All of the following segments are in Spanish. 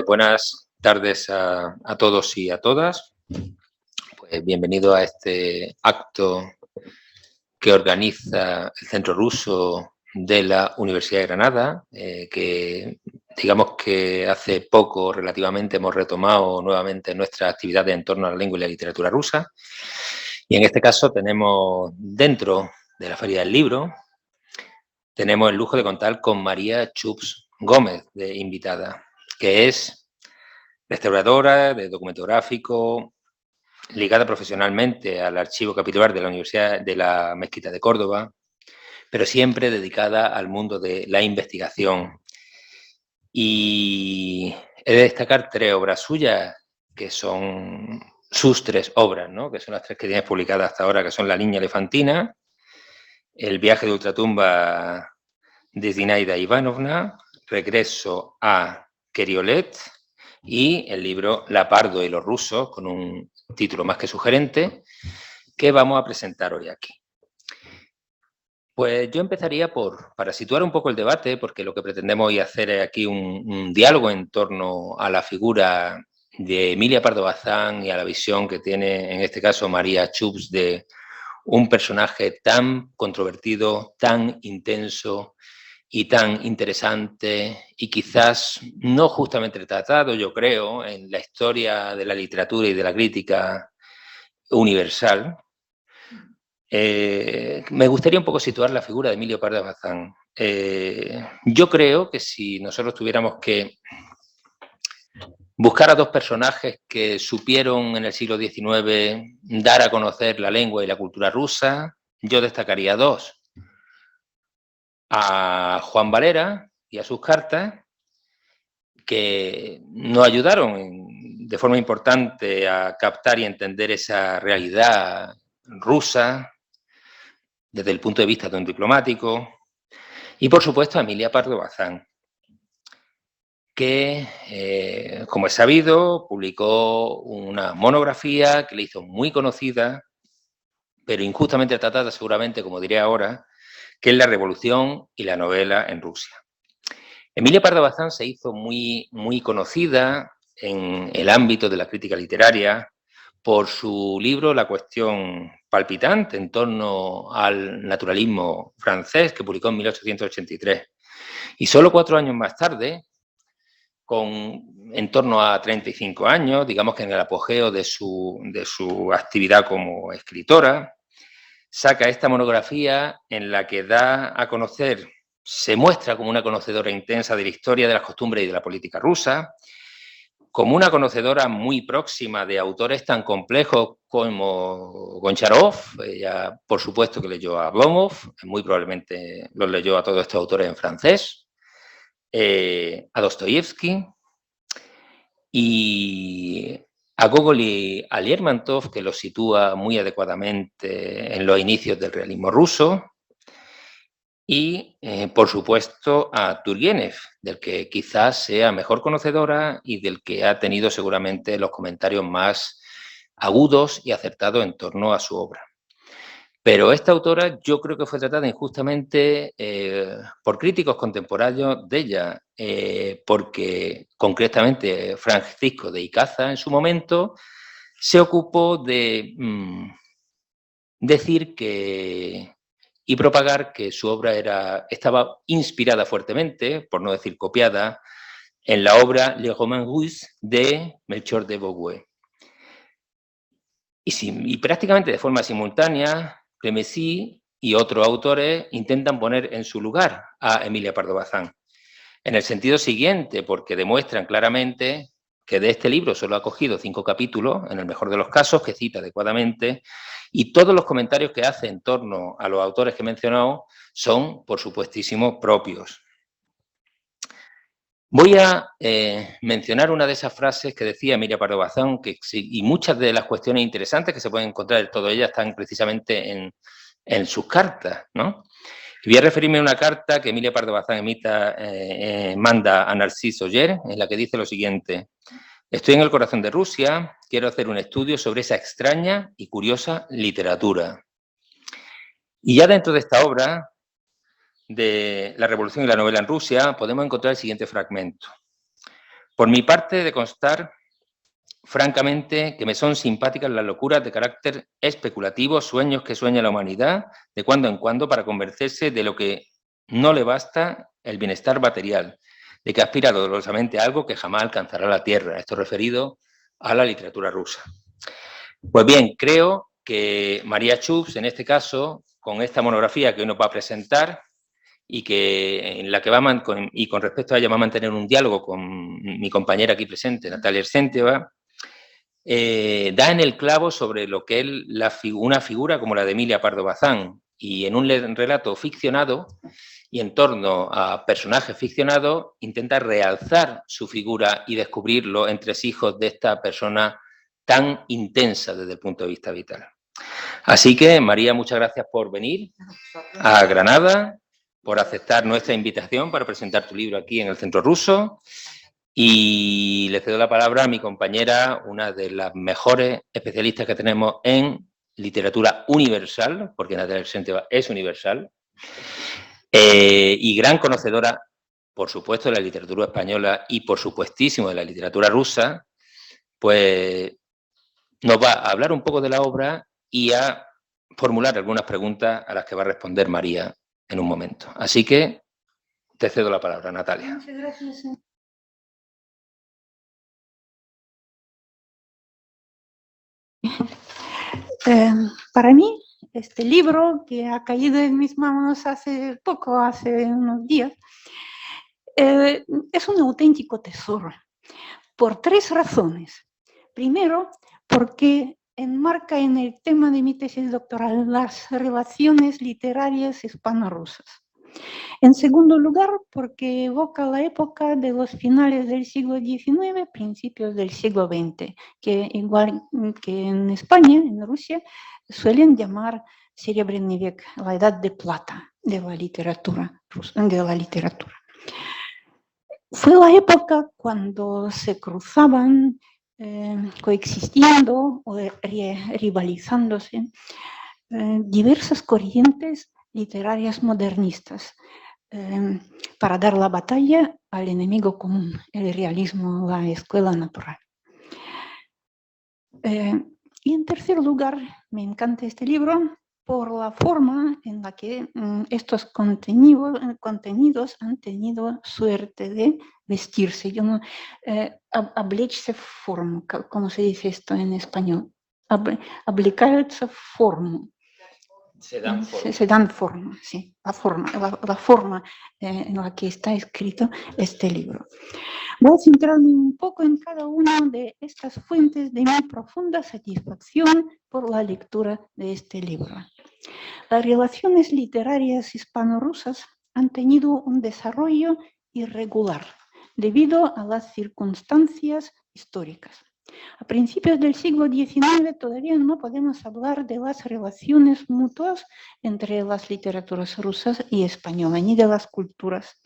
Buenas tardes a todos y a todas. Pues bienvenido a este acto que organiza el Centro Ruso de la Universidad de Granada, que digamos que hace poco relativamente hemos retomado nuevamente nuestras actividades en torno a la lengua y la literatura rusa. Y en este caso tenemos dentro de la Feria del Libro, tenemos el lujo de contar con María Chups Gómez de invitada, que es restauradora de documento gráfico, ligada profesionalmente al archivo capitular de la Universidad de la Mezquita de Córdoba, pero siempre dedicada al mundo de la investigación. Y he de destacar 3 obras suyas, que son sus 3 obras, ¿no? Que son las 3 que tienes publicadas hasta ahora, que son La Niña Elefantina, El viaje de ultratumba de Zinaida Ivanovna, Regreso a Keriolet, y el libro Lapardo y los rusos, con un título más que sugerente, que vamos a presentar hoy aquí. Pues yo empezaría para situar un poco el debate, porque lo que pretendemos hoy hacer es aquí un diálogo en torno a la figura de Emilia Pardo Bazán y a la visión que tiene, en este caso, María Chups, de un personaje tan controvertido, tan intenso y tan interesante y quizás no justamente tratado, yo creo, en la historia de la literatura y de la crítica universal. Me gustaría un poco situar la figura de Emilio Pardo Bazán. Yo creo que si nosotros tuviéramos que buscar a 2 personajes que supieron en el siglo XIX dar a conocer la lengua y la cultura rusa, yo destacaría 2. A Juan Valera y a sus cartas, que nos ayudaron de forma importante a captar y entender esa realidad rusa desde el punto de vista de un diplomático, y por supuesto a Emilia Pardo Bazán, que, como es sabido, publicó una monografía que le hizo muy conocida, pero injustamente tratada seguramente, como diré ahora, que es La Revolución y la novela en Rusia. Emilia Pardo Bazán se hizo muy conocida en el ámbito de la crítica literaria por su libro La cuestión palpitante, en torno al naturalismo francés, que publicó en 1883. Y solo 4 años más tarde, en torno a 35 años, digamos que en el apogeo de su actividad como escritora, saca esta monografía en la que da a conocer, se muestra como una conocedora intensa de la historia, de las costumbres y de la política rusa, como una conocedora muy próxima de autores tan complejos como Goncharov. Ella, por supuesto, que leyó a Oblomov, muy probablermente los leyó a todos estos autores en francés, a Dostoyevsky y a Gogol y a Lermontov, que los sitúa muy adecuadamente en los inicios del realismo ruso, y, por supuesto, a Turgenev, del que quizás sea mejor conocedora y del que ha tenido seguramente los comentarios más agudos y acertados en torno a su obra. Pero esta autora yo creo que fue tratada injustamente por críticos contemporáneos de ella, porque concretamente Francisco de Icaza en su momento se ocupó de decir y propagar que su obra estaba inspirada fuertemente, por no decir copiada, en la obra Le Roman Russe de Melchior de Vogüé. Y prácticamente de forma simultánea, Clemency y otros autores intentan poner en su lugar a Emilia Pardo Bazán. En el sentido siguiente, porque demuestran claramente que de este libro solo ha cogido 5 capítulos, en el mejor de los casos, que cita adecuadamente, y todos los comentarios que hace en torno a los autores que he mencionado son, por supuestísimo, propios. Voy a mencionar una de esesas frases que decía Emilia Pardo Bazán, y muchas de las cuestiones interesantes que se pueden encontrar en todo ellas están precisamente en sus cartas, ¿no? Y voy a referirme a una carta que Emilia Pardo Bazán manda a Narcís Oller, en la que dice lo siguiente: estoy en el corazón de Rusia, quiero hacer un estudio sobre esa extraña y curiosa literatura. Y ya dentro de esta obra, de La Revolución y la novela en Rusia, podemos encontrar el siguiente fragmento. Por mi parte, de constar, francamente, que me son simpáticas las locuras de carácter especulativo, sueños que sueña la humanidad de cuando en cuando para convencerse de lo que no le basta el bienestar material, de que aspira dolorosamente a algo que jamás alcanzará la tierra. Esto referido a la literatura rusa. Pues bien, creo que María Chups, en este caso, con esta monografía que hoy nos va a presentar y que en la que con respecto a ella va a mantener un diálogo con mi compañera aquí presente, Natalia Ercénteva, da en el clavo sobre lo que es una figura como la de Emilia Pardo Bazán, y en un relato ficcionado y en torno a personajes ficcionados intenta realzar su figura y descubrir los entresijos de esta persona tan intensa desde el punto de vista vital. Así que, María, muchas gracias por venir a Granada, por aceptar nuestra invitación para presentar tu libro aquí en el Centro Ruso. Y le cedo la palabra a mi compañera, una de las mejores especialistas que tenemos en literatura universal, porque Natalia Ercénteva es universal, y gran conocedora, por supuesto, de la literatura española y, por supuestísimo, de la literatura rusa, pues nos va a hablar un poco de la obra y a formular algunas preguntas a las que va a responder María en un momento. Así que te cedo la palabra, Natalia. Muchas gracias. Para mí, este libro que ha caído en mis manos hace unos días, es un auténtico tesoro, por 3 razones. Primero, porque enmarca en el tema de mi tesis doctoral las relaciones literarias hispano-rusas. En segundo lugar, porque evoca la época de los finales del siglo XIX, principios del siglo XX, que igual que en España, en Rusia, suelen llamar Серебряный век, la edad de plata de la literatura rusa, de la literatura. Fue la época cuando se cruzaban, coexistiendo o rivalizándose diversas corrientes literarias modernistas para dar la batalla al enemigo común, el realismo, la escuela natural. Y en tercer lugar, me encanta este libro por la forma en la que estos contenidos han tenido suerte de vestirse. Yo no, облечься в форму, ¿cómo se dice esto en español? Облекаются в форму. Se dan forma, sí, la forma en la que está escrito este libro. Voy a centrarme un poco en cada una de estas fuentes de mi profunda satisfacción por la lectura de este libro. Las relaciones literarias hispano-rusas han tenido un desarrollo irregular debido a las circunstancias históricas. A principios del siglo XIX todavía no podemos hablar de las relaciones mutuas entre las literaturas rusas y españolas, ni de las culturas.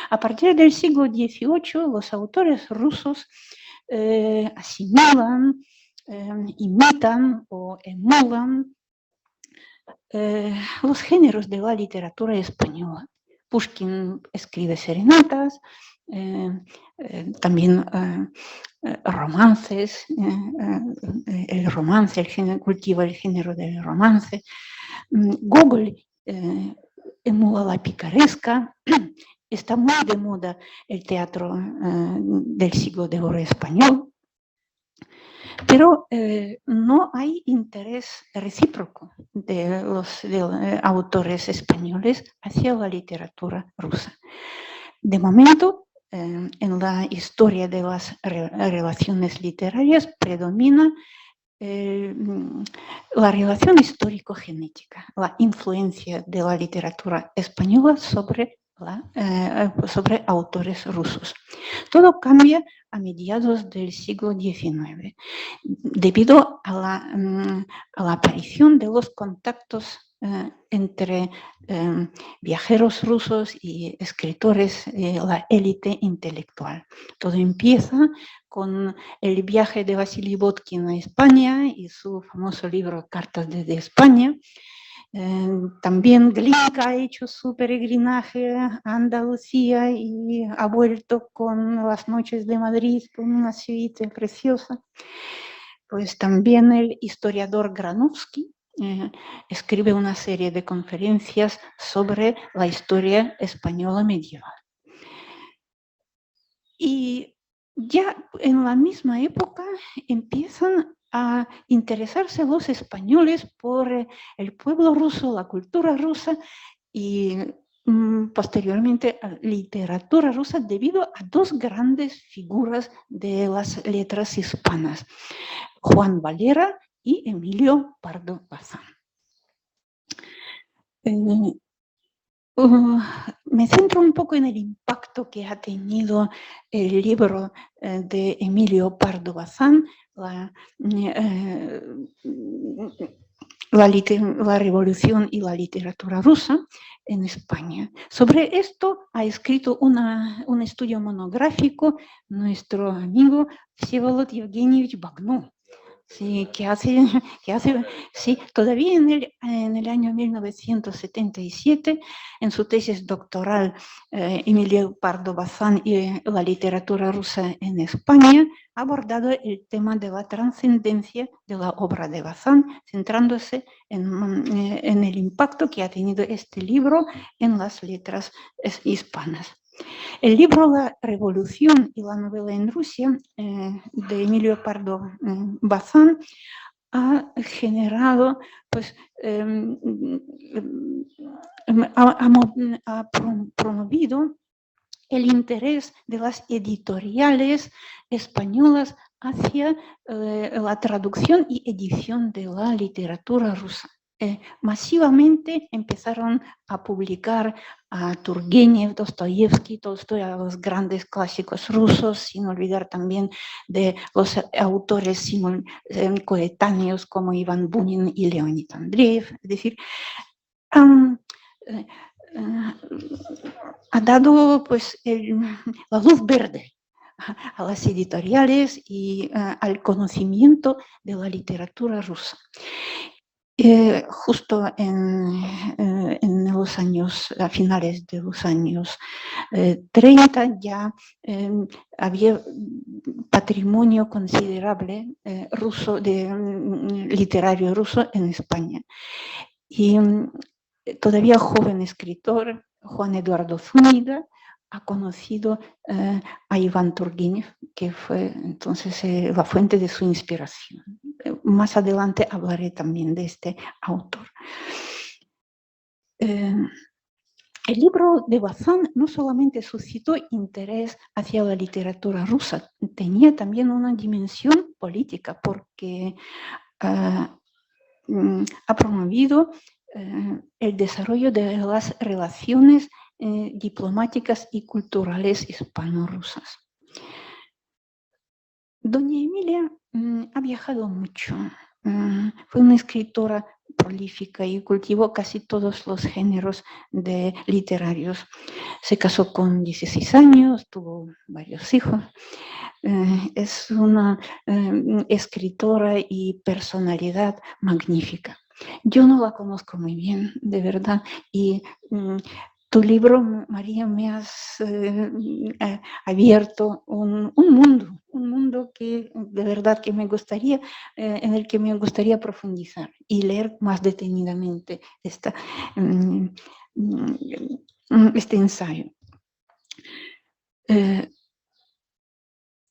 A partir del siglo XVIII, los autores rusos asimilan, imitan o emulan los géneros de la literatura española. Pushkin escribe serenatas, también romances, el romance, cultiva el género del romance. Gogol emula la picaresca. Está muy de moda el teatro del siglo de oro español, pero no hay interés recíproco de los autores españoles hacia la literatura rusa. De momento, en la historia de las relaciones literarias predomina la relación histórico-genética, la influencia de la literatura española sobre autores rusos. Todo cambia a mediados del siglo XIX, debido a la aparición de los contactos entre viajeros rusos y escritores de la élite intelectual. Todo empieza con el viaje de Vasily Vodkin a España y su famoso libro Cartas desde España, También Glinka ha hecho su peregrinaje a Andalucía y ha vuelto con Las noches de Madrid, con una suite preciosa. Pues también el historiador Granovsky escribe una serie de conferencias sobre la historia española medieval. Y ya en la misma época empiezan a interesarse los españoles por el pueblo ruso, la cultura rusa y posteriormente a la literatura rusa debido a dos grandes figuras de las letras hispanas, Juan Valera y Emilio Pardo Bazán. Me centro un poco en el impacto que ha tenido el libro de Emilio Pardo Bazán, la revolución y la literatura rusa en España. Sobre esto ha escrito un estudio monográfico nuestro amigo Всеволод Евгеньевич Багнов. Sí, sí, todavía en el año 1977, en su tesis doctoral, Emilio Pardo Bazán y la literatura rusa en España, ha abordado el tema de la trascendencia de la obra de Bazán, centrándose en el impacto que ha tenido este libro en las letras hispanas. El libro La revolución y la novela en Rusia de Emilio Pardo Bazán ha generado, pues, ha promovido el interés de las editoriales españolas hacia la traducción y edición de la literatura rusa. Masivamente empezaron a publicar a Turgenev, Dostoyevsky, Tolstoy, a los grandes clásicos rusos, sin olvidar también de los autores coetáneos como Iván Bunin y Leonid Andreev. Es decir, ha dado pues, la luz verde a las editoriales y al conocimiento de la literatura rusa. Justo en los años, a finales de los años 30 ya había patrimonio considerable ruso, literario ruso en España. Y todavía joven escritor, Juan Eduardo Zúñiga, ha conocido a Iván Turgenev, que fue entonces la fuente de su inspiración. Más adelante hablaré también de este autor. El libro de Bazán no solamente suscitó interés hacia la literatura rusa, tenía también una dimensión política, porque ha promovido el desarrollo de las relaciones diplomáticas y culturales hispano-rusas. Doña Emilia ha viajado mucho, fue una escritora prolífica y cultivó casi todos los géneros literarios. Se casó con 16 años, tuvo varios hijos. Es una escritora y personalidad magnífica. Yo no la conozco muy bien, de verdad, y tu libro, María, me has abierto un mundo que de verdad que me gustaría, en el que me gustaría profundizar y leer más detenidamente este ensayo.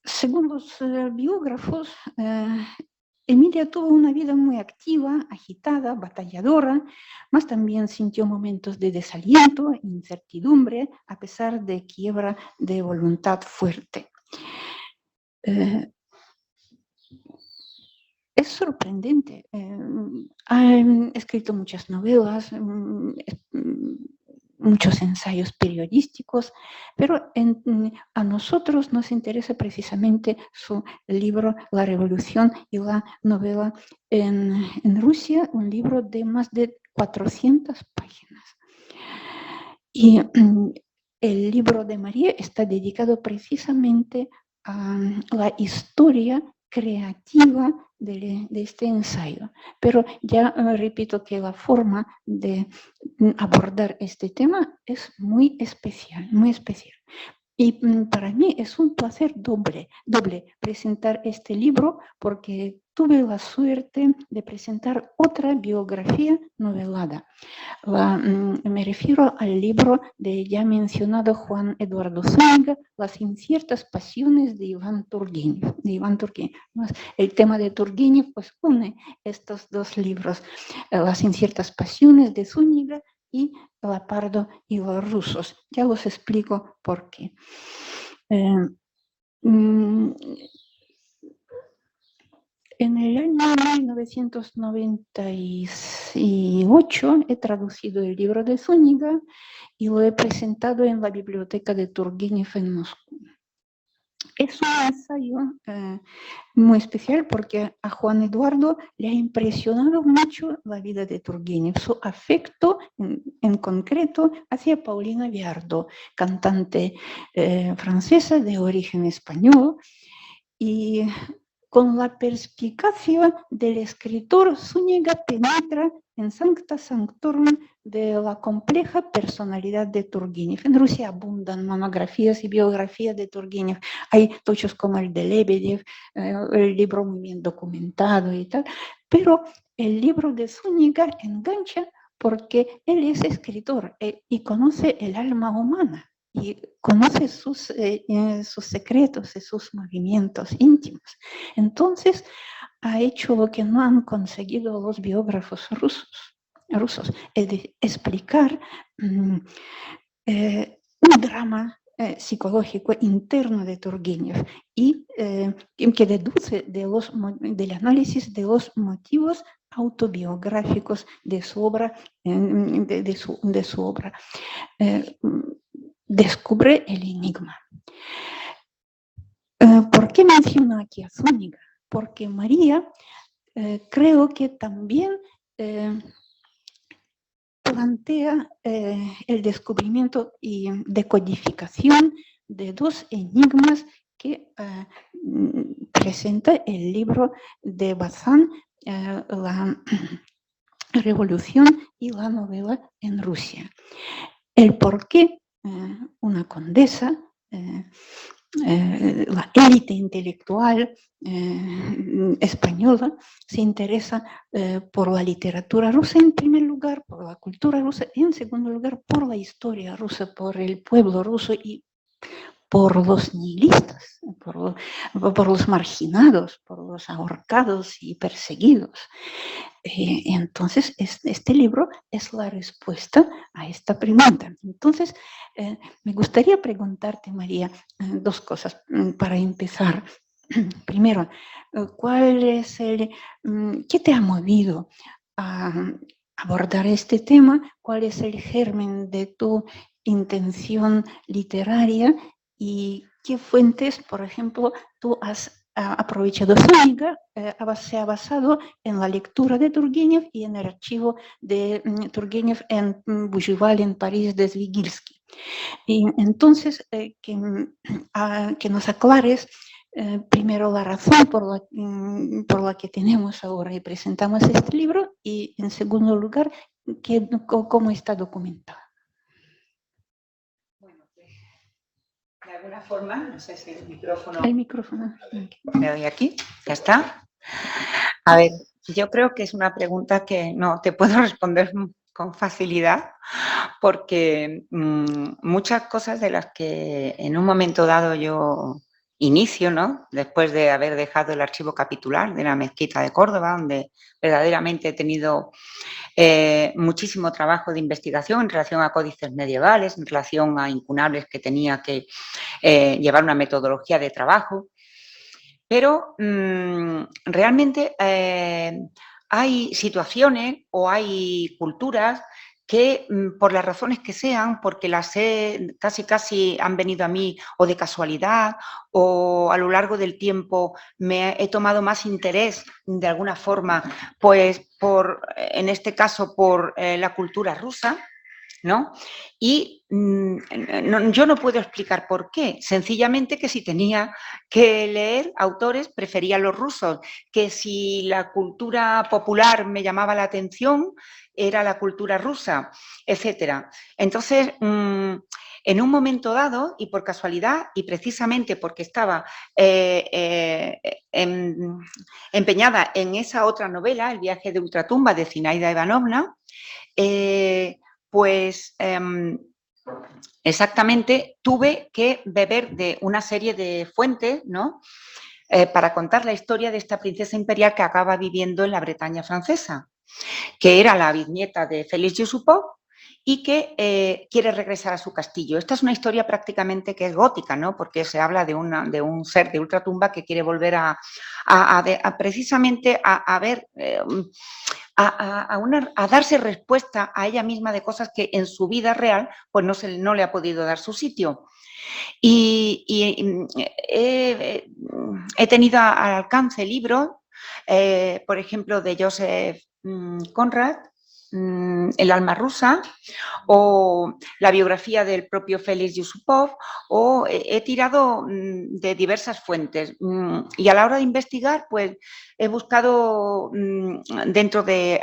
Según los biógrafos, Emilia tuvo una vida muy activa, agitada, batalladora, mas también sintió momentos de desaliento e incertidumbre a pesar de quiebra de voluntad fuerte. Es sorprendente. Ha escrito muchas novelas, muchos ensayos periodísticos, pero a nosotros nos interesa precisamente su libro La revolución y la novela en Rusia, un libro de más de 400 páginas. Y el libro de María está dedicado precisamente a la historia creativa de este ensayo. Pero ya repito que la forma de abordar este tema es muy especial, muy especial. Y para mí es un placer doble presentar este libro porque tuve la suerte de presentar otra biografía novelada. Me refiero al libro de ya mencionado Juan Eduardo Zúñiga, Las inciertas pasiones de Iván Turgenev. El tema de Turgenev pues une estos dos libros, Las inciertas pasiones de Zúñiga y Lapardo y los rusos. Ya os explico por qué. En el año 1998 he traducido el libro de Zúñiga y lo he presentado en la biblioteca de Turgenev en Moscú. Es un ensayo muy especial porque a Juan Eduardo le ha impresionado mucho la vida de Turgenev, su afecto en concreto hacia Paulina Viardot, cantante francesa de origen español, y con la perspicacia del escritor, Zúñiga penetra en Sancta Sanctorum de la compleja personalidad de Turgenev. En Rusia abundan monografías y biografías de Turgenev. Hay tochos como el de Lebedev, el libro muy bien documentado y tal. Pero el libro de Zúñiga engancha porque él es escritor y conoce el alma humana. Y conoce sus secretos y sus movimientos íntimos. Entonces, ha hecho lo que no han conseguido los biógrafos rusos, es de explicar un drama psicológico interno de Turgenev y que deduce del análisis de los motivos autobiográficos de su obra, de su obra. Descubre el enigma. ¿Por qué menciono aquí a Zúñiga? Porque María creo que también plantea el descubrimiento y decodificación de dos enigmas que presenta el libro de Bazán, La revolución y la novela en Rusia. El por qué una condesa, la élite intelectual española se interesa por la literatura rusa en primer lugar, por la cultura rusa, y en segundo lugar por la historia rusa, por el pueblo ruso y por los nihilistas, por los marginados, por los ahorcados y perseguidos. Entonces, este libro es la respuesta a esta pregunta. Entonces, me gustaría preguntarte, María, dos cosas para empezar. Primero, ¿qué te ha movido a abordar este tema? ¿Cuál es el germen de tu intención literaria? ¿Y qué fuentes, por ejemplo, tú has aprovechado? Zúñiga se ha basado en la lectura de Turgenev y en el archivo de Turgenev en Bougival, en París, de Zvigilsky. Y entonces, que nos aclares primero la razón por la que tenemos ahora y presentamos este libro, y en segundo lugar, cómo está documentado. De alguna forma, no sé si el micrófono... El micrófono. ¿Me doy aquí? ¿Ya está? A ver, yo creo que es una pregunta que no te puedo responder con facilidad porque muchas cosas de las que en un momento dado yo inicio, ¿no? Después de haber dejado el archivo capitular de la Mezquita de Córdoba, donde verdaderamente he tenido muchísimo trabajo de investigación en relación a códices medievales, en relación a incunables que tenía que llevar una metodología de trabajo. Pero realmente hay situaciones o hay culturas que por las razones que sean, porque las casi han venido a mí o de casualidad o a lo largo del tiempo he tomado más interés de alguna forma, pues en este caso por la cultura rusa, ¿no? Y yo no puedo explicar por qué, sencillamente que si tenía que leer autores prefería los rusos, que si la cultura popular me llamaba la atención era la cultura rusa, etcétera. Entonces, en un momento dado, y por casualidad, y precisamente porque estaba empeñada en esa otra novela, El viaje de ultratumba de Zinaida Ivanovna, pues exactamente tuve que beber de una serie de fuentes, ¿no? Para contar la historia de esta princesa imperial que acaba viviendo en la Bretaña francesa, que era la bisnieta de Félix Yusupov y que quiere regresar a su castillo. Esta es una historia prácticamente que es gótica, ¿no? Porque se habla de un ser de ultratumba que quiere volver precisamente a ver, a darse respuesta a ella misma de cosas que en su vida real pues no le ha podido dar su sitio. Y he tenido al alcance libros, por ejemplo, de Joseph Conrad, El alma rusa, o la biografía del propio Félix Yusupov, o he tirado de diversas fuentes. Y a la hora de investigar, pues he buscado dentro de,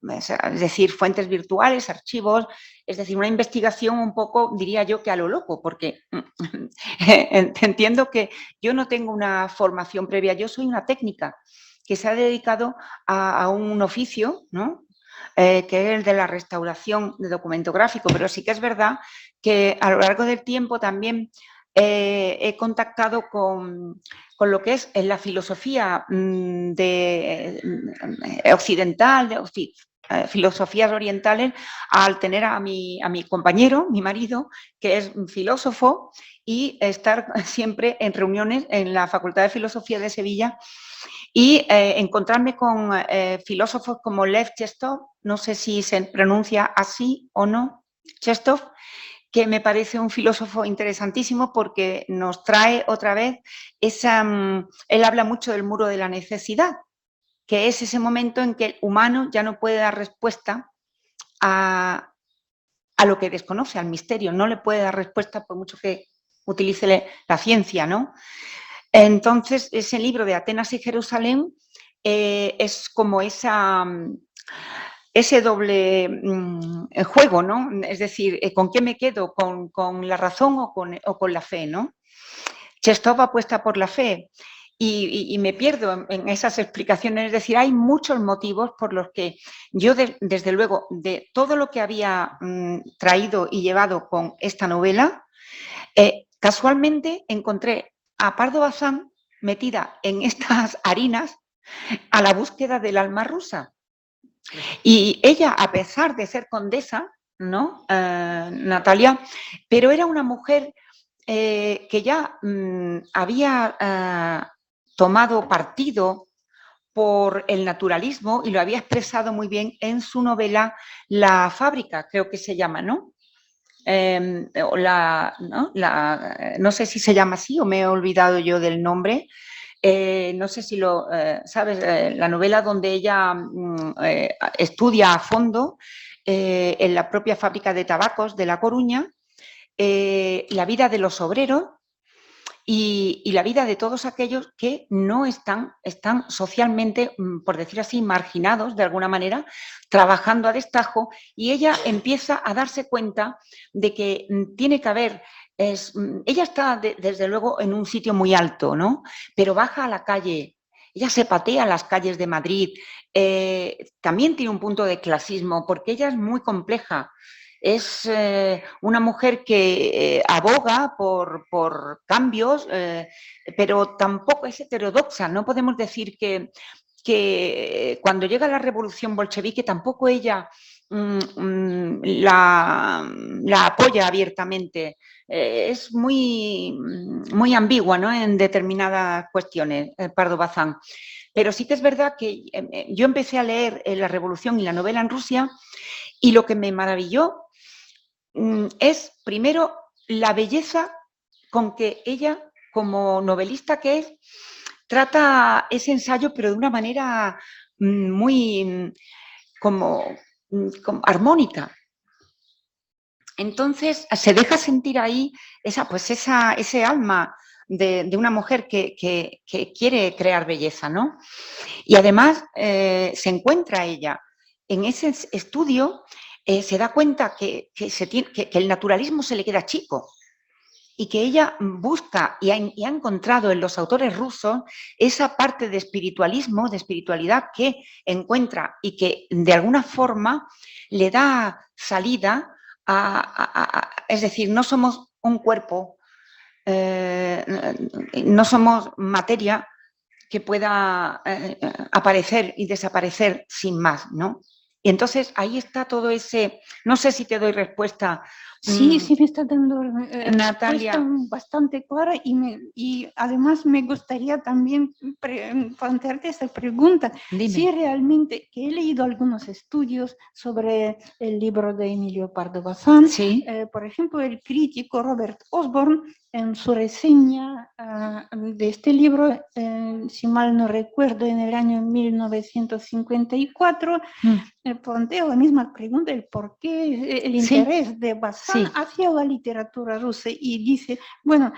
es decir, fuentes virtuales, archivos, es decir, una investigación un poco, diría yo, que a lo loco, porque entiendo que yo no tengo una formación previa, yo soy una técnica que se ha dedicado a un oficio, ¿no? Que es el de la restauración de documento gráfico, pero sí que es verdad que a lo largo del tiempo también he contactado con lo que es la filosofía occidental, filosofías orientales, al tener a mi compañero, mi marido, que es filósofo, y estar siempre en reuniones en la Facultad de Filosofía de Sevilla y encontrarme con filósofos como Lev Chestov, no sé si se pronuncia así o no, Chestov, que me parece un filósofo interesantísimo porque nos trae otra vez él habla mucho del muro de la necesidad, que es ese momento en que el humano ya no puede dar respuesta a lo que desconoce, al misterio, no le puede dar respuesta por mucho que utilice la ciencia, ¿no? Entonces, ese libro de Atenas y Jerusalén es como ese doble juego, ¿no? Es decir, ¿con qué me quedo? ¿Con la razón o con la fe, ¿no? Chestov apuesta por la fe y me pierdo en esas explicaciones. Es decir, hay muchos motivos por los que yo, desde luego, de todo lo que había traído y llevado con esta novela, casualmente encontré a Pardo Bazán metida en estas harinas a la búsqueda del alma rusa. Y ella, a pesar de ser condesa, ¿no? Natalia, pero era una mujer que ya había tomado partido por el naturalismo y lo había expresado muy bien en su novela La fábrica, creo que se llama, ¿no? No sé si se llama así o me he olvidado yo del nombre. No sé si lo sabes, la novela donde ella estudia a fondo en la propia fábrica de tabacos de La Coruña la vida de los obreros y la vida de todos aquellos que no están socialmente, por decir así, marginados de alguna manera, trabajando a destajo, y ella empieza a darse cuenta de que tiene que haber, ella está desde luego en un sitio muy alto, ¿no? Pero baja a la calle, ella se patea las calles de Madrid, también tiene un punto de clasismo, porque ella es muy compleja. Es una mujer que aboga por cambios, pero tampoco es heterodoxa. No podemos decir que cuando llega la revolución bolchevique tampoco ella la apoya abiertamente. Es muy ambigua, ¿no? En determinadas cuestiones, Pardo Bazán. Pero sí que es verdad que yo empecé a leer la revolución y la novela en Rusia y lo que me maravilló es, primero, la belleza con que ella, como novelista que es, trata ese ensayo, pero de una manera muy como armónica. entonces se deja sentir ahí ese alma de una mujer que quiere crear belleza, ¿no? Y además se encuentra ella en ese estudio, se da cuenta que el naturalismo se le queda chico y que ella busca y ha encontrado en los autores rusos esa parte de espiritualismo, de espiritualidad que encuentra y que de alguna forma le da salida es decir, no somos un cuerpo, no somos materia que pueda aparecer y desaparecer sin más, ¿no? Y entonces ahí está todo ese... No sé si te doy respuesta. Sí, sí me está dando Natalia. respuesta bastante clara y además me gustaría también plantearte esta pregunta. Dime. Si realmente, que he leído algunos estudios sobre el libro de Emilio Pardo Bazán, Sí. Por ejemplo, el crítico Robert Osborne, en su reseña de este libro, si mal no recuerdo, en el año 1954, plantea la misma pregunta, el por qué el interés de Bazán hacia la literatura rusa, y dice, bueno,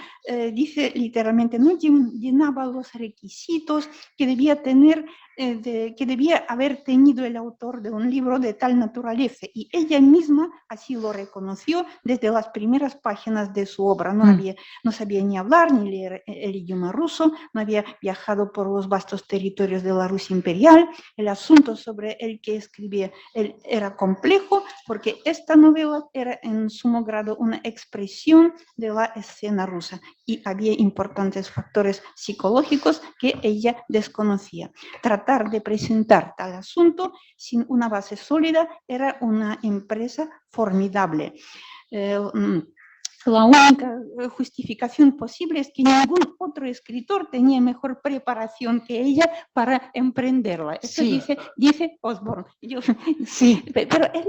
dice literalmente, no llenaba los requisitos que debía tener, que debía haber tenido el autor de un libro de tal naturaleza, y ella misma así lo reconoció desde las primeras páginas de su obra. No sabía ni hablar ni leer el idioma ruso, no había viajado por los vastos territorios de la Rusia imperial, el asunto sobre el que escribía era complejo porque esta novela era en sumo grado una expresión de la escena rusa y había importantes factores psicológicos que ella desconocía. Tratar de presentar tal asunto sin una base sólida era una empresa formidable. La única justificación posible es que ningún otro escritor tenía mejor preparación que ella para emprenderla. Eso dice Osborne. Pero él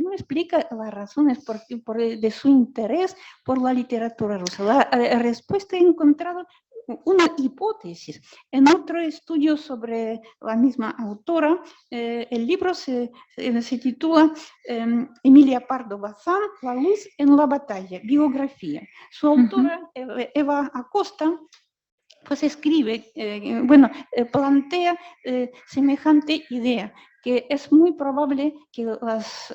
no explica las razones de su interés por la literatura rusa. La respuesta he encontrado una hipótesis. En otro estudio sobre la misma autora, el libro se titula Emilia Pardo Bazán, La luz en la batalla, biografía. Su autora, Eva Acosta, pues escribe, plantea semejante idea, que es muy probable que las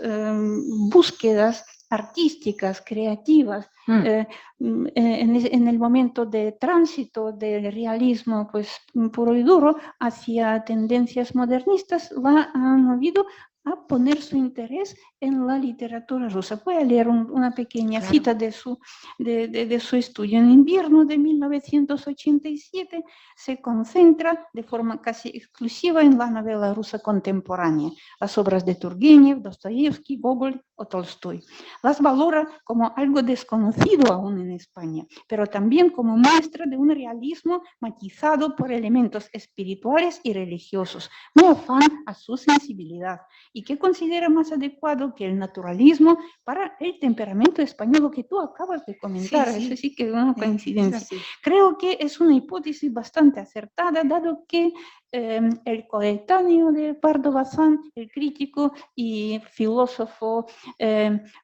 búsquedas artísticas, creativas, en el momento de tránsito del realismo pues, puro y duro hacia tendencias modernistas, la han movido a poner su interés en la literatura rusa. Voy a leer una pequeña cita de su estudio. En invierno de 1987 se concentra de forma casi exclusiva en la novela rusa contemporánea, las obras de Turgenev, Dostoyevsky, Gogol o Tolstoy. Las valora como algo desconocido aún en España, pero también como muestra de un realismo matizado por elementos espirituales y religiosos, muy afán a su sensibilidad, y que considera más adecuado que el naturalismo para el temperamento español, que tú acabas de comentar. Eso sí que es una coincidencia. Creo que es una hipótesis bastante acertada, dado que el coetáneo de Pardo Bazán, el crítico y filósofo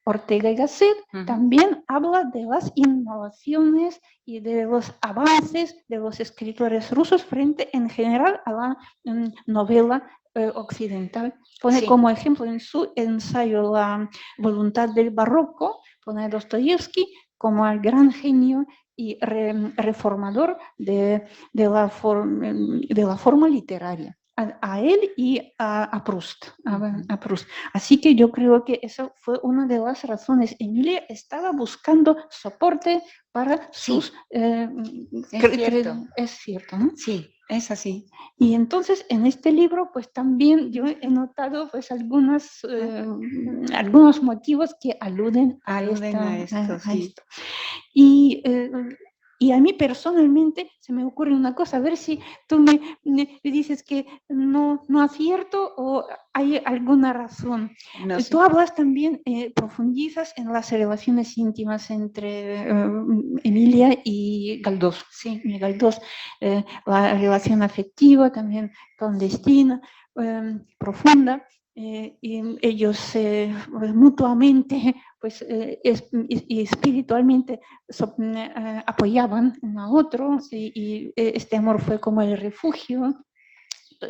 Ortega y Gasset, también habla de las innovaciones y de los avances de los escritores rusos frente en general a la novela occidental. Pone como ejemplo en su ensayo La voluntad del barroco, pone a Dostoyevsky como el gran genio y reformador de la forma literaria. A él y a Proust, Proust. Así que yo creo que eso fue una de las razones. Emilia estaba buscando soporte para sus... es cierto, ¿no? Sí, es así. Y entonces en este libro pues también yo he notado pues algunos motivos que aluden a esto. Y a mí personalmente se me ocurre una cosa, a ver si tú me dices que no acierto o hay alguna razón. No sé. Tú hablas también, profundizas en las relaciones íntimas entre Emilia y Galdós. Sí, Galdós, la relación afectiva también clandestina, profunda. y ellos mutuamente pues, y espiritualmente apoyaban uno a otro y este amor fue como el refugio.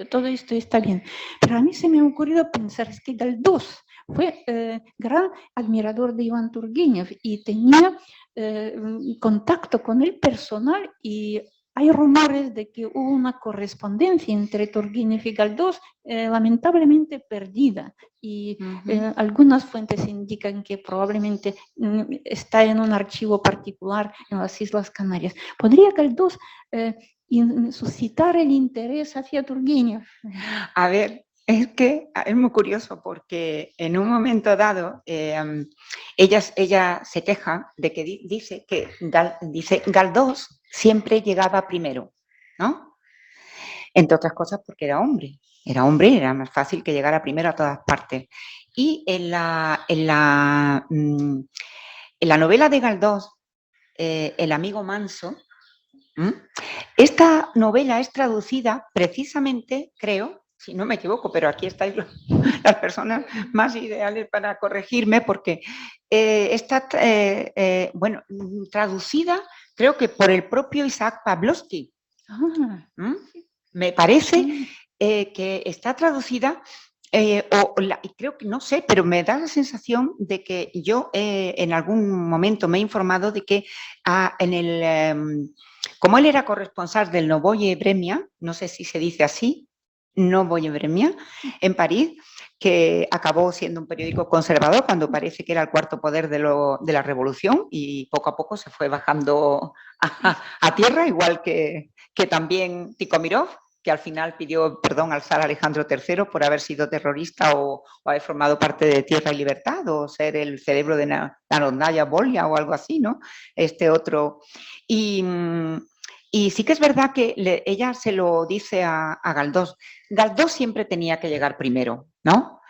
Todo esto está bien. Pero a mí se me ha ocurrido pensar, es que Galdós fue gran admirador de Iván Turgenev y tenía contacto con el personal y hay rumores de que hubo una correspondencia entre Turgenev y Galdós lamentablemente perdida y algunas fuentes indican que probablemente está en un archivo particular en las Islas Canarias. ¿Podría Galdós suscitar el interés hacia Turgenev? A ver, es que es muy curioso porque en un momento dado ella se queja de que dice que Galdós siempre llegaba primero, ¿no? Entre otras cosas porque era hombre, era más fácil que llegara primero a todas partes. Y en la novela de Galdós, El amigo manso, esta novela es traducida precisamente, creo, si no me equivoco, pero aquí estáis las personas más ideales para corregirme, porque está traducida, creo que por el propio Isaac Pavlovsky. Me parece que está traducida, creo que no sé, pero me da la sensación de que yo en algún momento me he informado de que como él era corresponsal del Novoye Vremya, no sé si se dice así, Novoye Vremya, en París, que acabó siendo un periódico conservador cuando parece que era el cuarto poder de la revolución y poco a poco se fue bajando a tierra, igual que también Tikhomirov, que al final pidió perdón al zar Alejandro III por haber sido terrorista o haber formado parte de Tierra y Libertad o ser el cerebro de Narodnaya Volya o algo así, ¿no? Este otro. Y sí que es verdad que ella se lo dice a Galdós. Galdós siempre tenía que llegar primero, ¿no?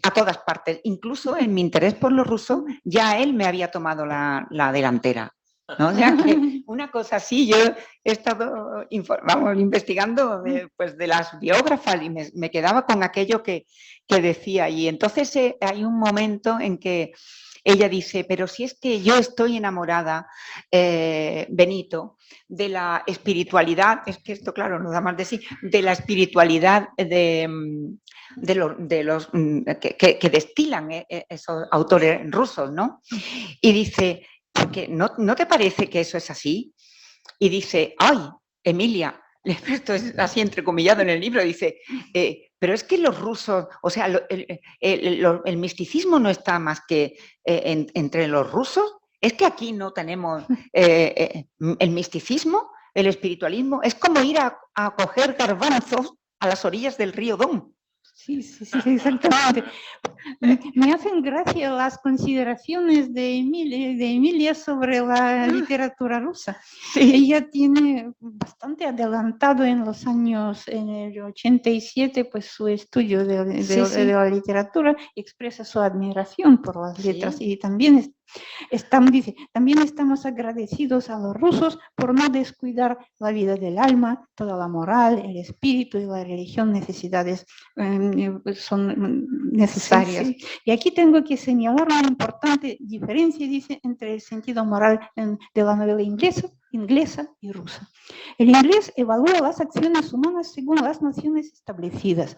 A todas partes. Incluso en mi interés por los rusos, ya él me había tomado la delantera, ¿no? O sea que una cosa así, yo he estado investigando de las biógrafas y me quedaba con aquello que decía. Y entonces hay un momento en que ella dice, pero si es que yo estoy enamorada, Benito, de la espiritualidad, es que esto claro nos da más de sí, de la espiritualidad de los que destilan esos autores rusos, ¿no? Y dice, porque ¿no te parece que eso es así? Y dice, ay, Emilia, esto es así entrecomillado en el libro, dice, pero es que los rusos, o sea, el misticismo no está más que entre los rusos, es que aquí no tenemos el misticismo, el espiritualismo, es como ir a coger garbanzos a las orillas del río Don. Sí, exactamente. Me hacen gracia las consideraciones de Emilia sobre la literatura rusa. Sí. Ella tiene bastante adelantado en los años, en el 87, pues su estudio de la literatura, expresa su admiración por las letras y también dice, también estamos agradecidos a los rusos por no descuidar la vida del alma, toda la moral, el espíritu y la religión necesidades son necesarias. Sí. Y aquí tengo que señalar una importante diferencia, dice, entre el sentido moral de la novela inglesa y rusa. El inglés evalúa las acciones humanas según las nociones establecidas,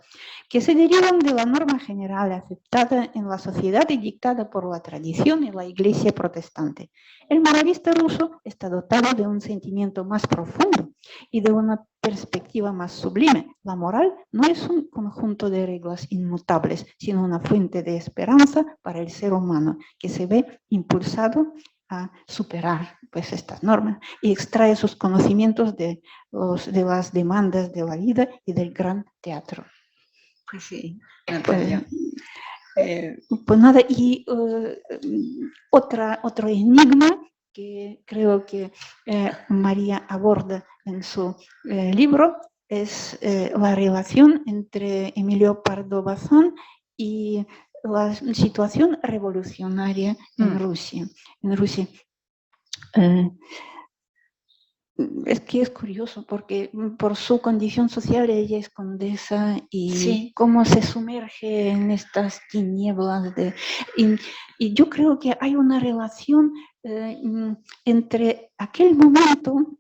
que se derivan de la norma general aceptada en la sociedad y dictada por la tradición y la Iglesia protestante. El moralista ruso está dotado de un sentimiento más profundo y de una perspectiva más sublime. La moral no es un conjunto de reglas inmutables, sino una fuente de esperanza para el ser humano que se ve impulsado a superar pues, estas normas y extrae sus conocimientos de las demandas de la vida y del gran teatro. Pues sí, pues nada, y otro enigma que creo que María aborda en su libro es la relación entre Emilio Pardo Bazán y la situación revolucionaria en Rusia. Es que es curioso porque por su condición social ella es condesa y Sí. cómo se sumerge en estas tinieblas. Y yo creo que hay una relación entre aquel momento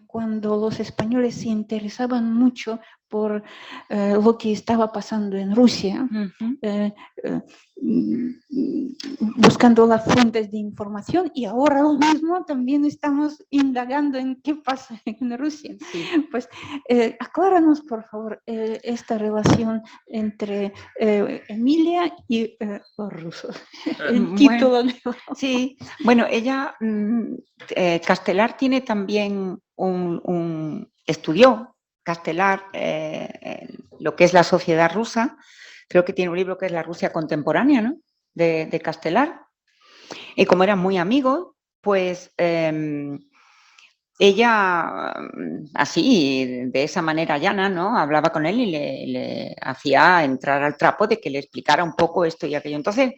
cuando los españoles se interesaban mucho por lo que estaba pasando en Rusia, buscando las fuentes de información, y ahora mismo también estamos indagando en qué pasa en Rusia. Sí. Pues acláranos, por favor, esta relación entre Emilia y los rusos. El título. Sí, bueno, ella, Castelar tiene también estudió Castelar lo que es la sociedad rusa. Creo que tiene un libro que es La Rusia contemporánea, ¿no? De Castelar. Y como eran muy amigos, pues ella, así, de esa manera llana, ¿no? Hablaba con él y le hacía entrar al trapo de que le explicara un poco esto y aquello. Entonces,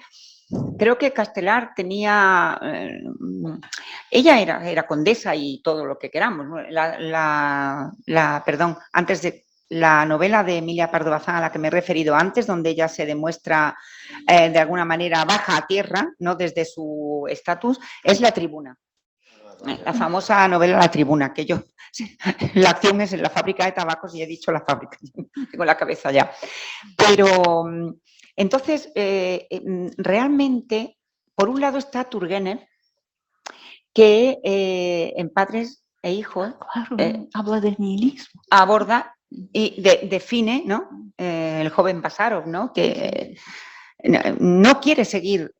creo que Castelar tenía... ella era condesa y todo lo que queramos. Perdón, antes de... La novela de Emilia Pardo Bazán a la que me he referido antes, donde ella se demuestra de alguna manera baja a tierra, ¿no? Desde su estatus, es La Tribuna. La famosa novela La Tribuna, que yo... La acción es en la fábrica de tabacos y he dicho la fábrica, tengo la cabeza ya. Pero... Entonces, realmente, por un lado está Turgenev, que en Padres e Hijos habla del nihilismo. Aborda y define, ¿no? El joven Básarov, ¿no? Que no quiere seguir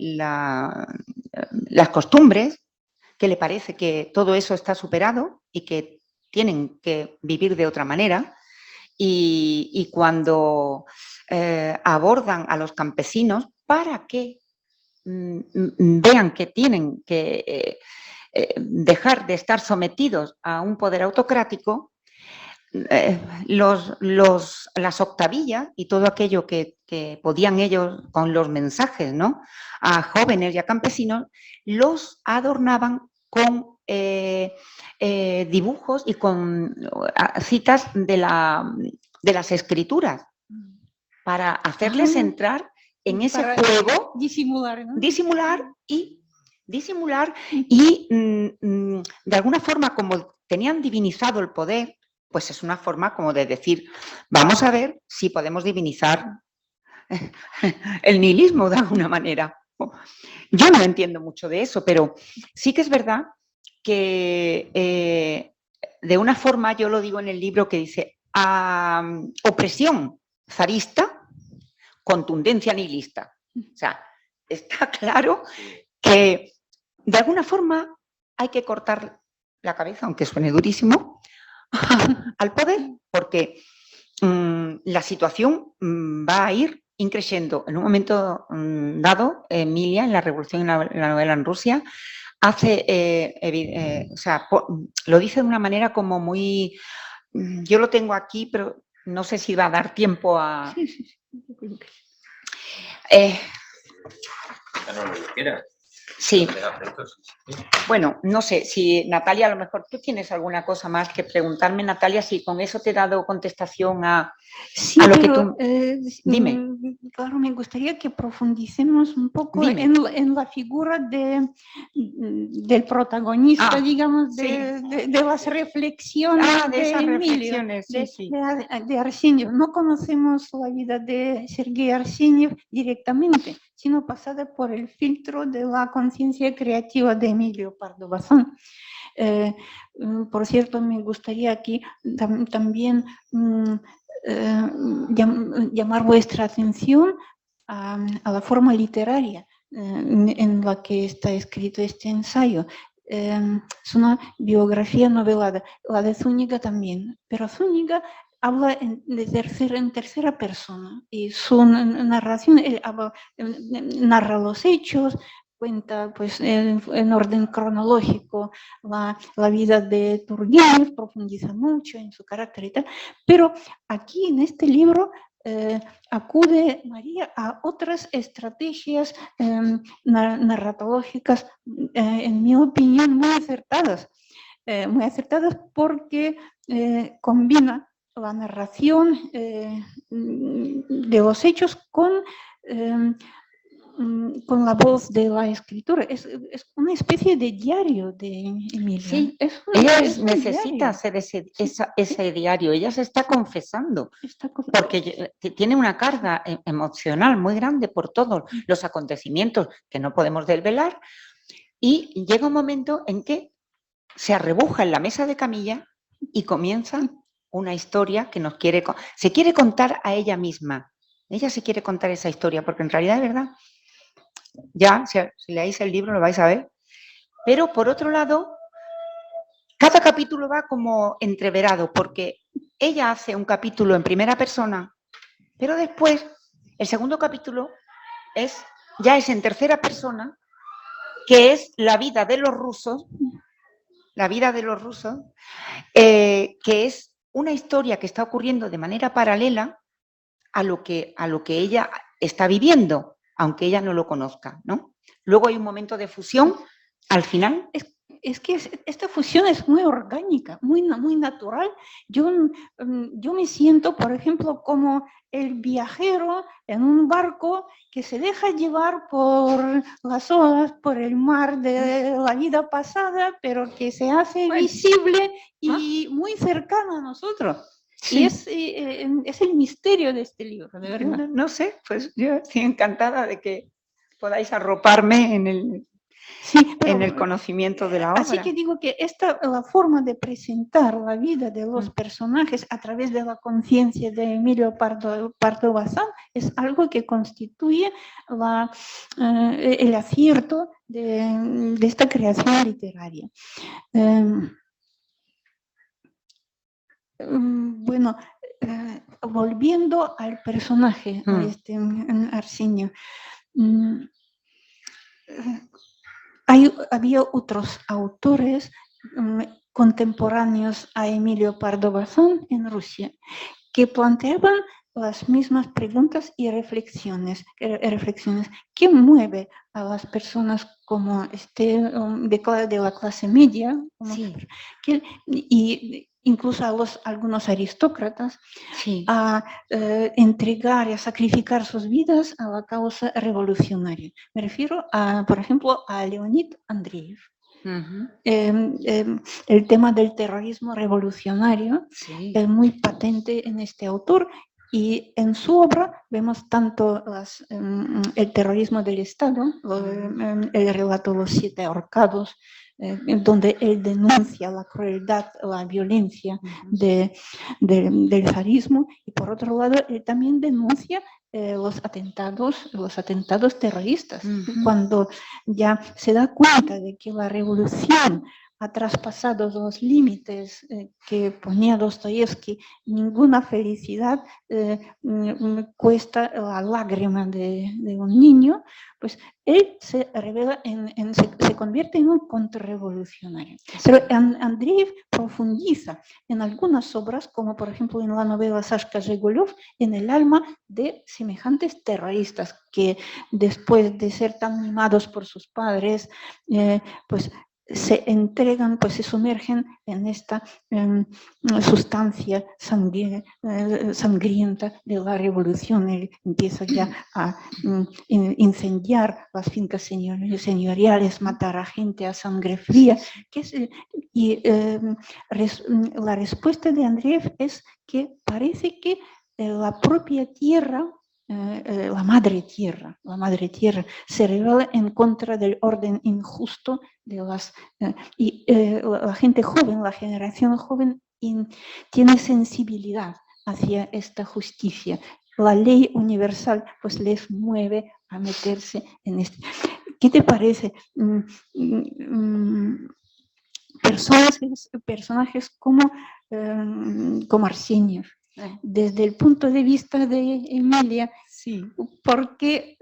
las costumbres, que le parece que todo eso está superado y que tienen que vivir de otra manera. Y cuando abordan a los campesinos para que vean que tienen que dejar de estar sometidos a un poder autocrático, las octavillas y todo aquello que podían ellos con los mensajes, ¿no? A jóvenes y a campesinos, los adornaban con dibujos y con citas de las escrituras para hacerles entrar en ese juego, disimular, ¿no? disimular y de alguna forma, como tenían divinizado el poder, pues es una forma como de decir, vamos a ver si podemos divinizar el nihilismo de alguna manera. Yo no entiendo mucho de eso, pero sí que es verdad que de una forma, yo lo digo en el libro que dice, opresión zarista, contundencia nihilista. O sea, está claro que de alguna forma hay que cortar la cabeza, aunque suene durísimo, al poder, porque la situación va a ir increciendo. En un momento dado, Emilia, en la revolución, en la novela en Rusia, lo dice de una manera como muy... Yo lo tengo aquí, pero no sé si va a dar tiempo a... Sí. Bueno, no sé, si Natalia, a lo mejor tú tienes alguna cosa más que preguntarme, Natalia, si con eso te he dado contestación a lo que tú... Dime. Claro, me gustaría que profundicemos un poco en la figura del protagonista, digamos, de las reflexiones de esas Emilio, reflexiones, de Arsenio. No conocemos la vida de Sergei Arseniev directamente, sino pasada por el filtro de la conciencia creativa de Emilio Pardo Bazán. Por cierto, me gustaría aquí también llamar vuestra atención a la forma literaria en la que está escrito este ensayo. Es una biografía novelada, la de Zúñiga también, pero Zúñiga habla en tercera persona y su narración, él narra los hechos, cuenta pues, en orden cronológico la vida de Turgenev, profundiza mucho en su carácter y tal, pero aquí en este libro acude María a otras estrategias narratológicas, en mi opinión, muy acertadas. muy acertadas porque combina la narración de los hechos con la voz de la escritura. Es una especie de diario de Emilia. Sí, es ella un necesita diario. hacer ese diario, ella se está confesando, porque tiene una carga emocional muy grande por todos los acontecimientos que no podemos desvelar, y llega un momento en que se arrebuja en la mesa de camilla y comienza una historia que se quiere contar a ella misma. Ella se quiere contar esa historia, porque en realidad, de verdad, ya, si leáis el libro lo vais a ver, pero por otro lado, cada capítulo va como entreverado, porque ella hace un capítulo en primera persona, pero después el segundo capítulo ya es en tercera persona, que es la vida de los rusos, que es una historia que está ocurriendo de manera paralela a lo que ella está viviendo, aunque ella no lo conozca, ¿no? Luego hay un momento de fusión al final. Es que esta fusión es muy orgánica, muy natural. Yo me siento, por ejemplo, como el viajero en un barco que se deja llevar por las olas, por el mar de la vida pasada, pero que se hace visible y muy cercano a nosotros. Sí. Y es el misterio de este libro, de verdad. No sé, pues yo estoy encantada de que podáis arroparme en el conocimiento de la obra. Así que digo que la forma de presentar la vida de los personajes a través de la conciencia de Emilio Pardo Bazán es algo que constituye el acierto de esta creación literaria. Bueno, volviendo al personaje, a este Arsenio, había otros autores contemporáneos a Emilio Pardo Bazán en Rusia que planteaban las mismas preguntas y reflexiones. ¿Qué mueve a las personas como de la clase media? Sí. Y incluso a algunos aristócratas, sí, a entregar y a sacrificar sus vidas a la causa revolucionaria. Me refiero, por ejemplo, a Leonid Andreev. El tema del terrorismo revolucionario es muy patente en este autor, y en su obra vemos tanto el terrorismo del Estado, el relato Los 7 ahorcados, donde él denuncia la crueldad, la violencia del zarismo, y por otro lado él también denuncia los atentados terroristas, cuando ya se da cuenta de que la revolución ha traspasado los límites que ponía Dostoyevsky. Ninguna felicidad cuesta la lágrima de un niño, pues él se revela, se convierte en un contrarrevolucionario. Pero Andreev profundiza en algunas obras, como por ejemplo en la novela Sashka Zhigulov, en el alma de semejantes terroristas que después de ser tan mimados por sus padres, pues se entregan, pues se sumergen en esta sustancia sangrienta de la revolución. Él empieza ya a incendiar las fincas señoriales, matar a gente a sangre fría. La respuesta de Andreev es que parece que la propia tierra, la madre tierra se revela en contra del orden injusto de la gente joven, la generación joven tiene sensibilidad hacia esta justicia. La ley universal pues les mueve a meterse en esto. ¿Qué te parece? Personajes como Arsenio, desde el punto de vista de Emilia, sí. ¿por qué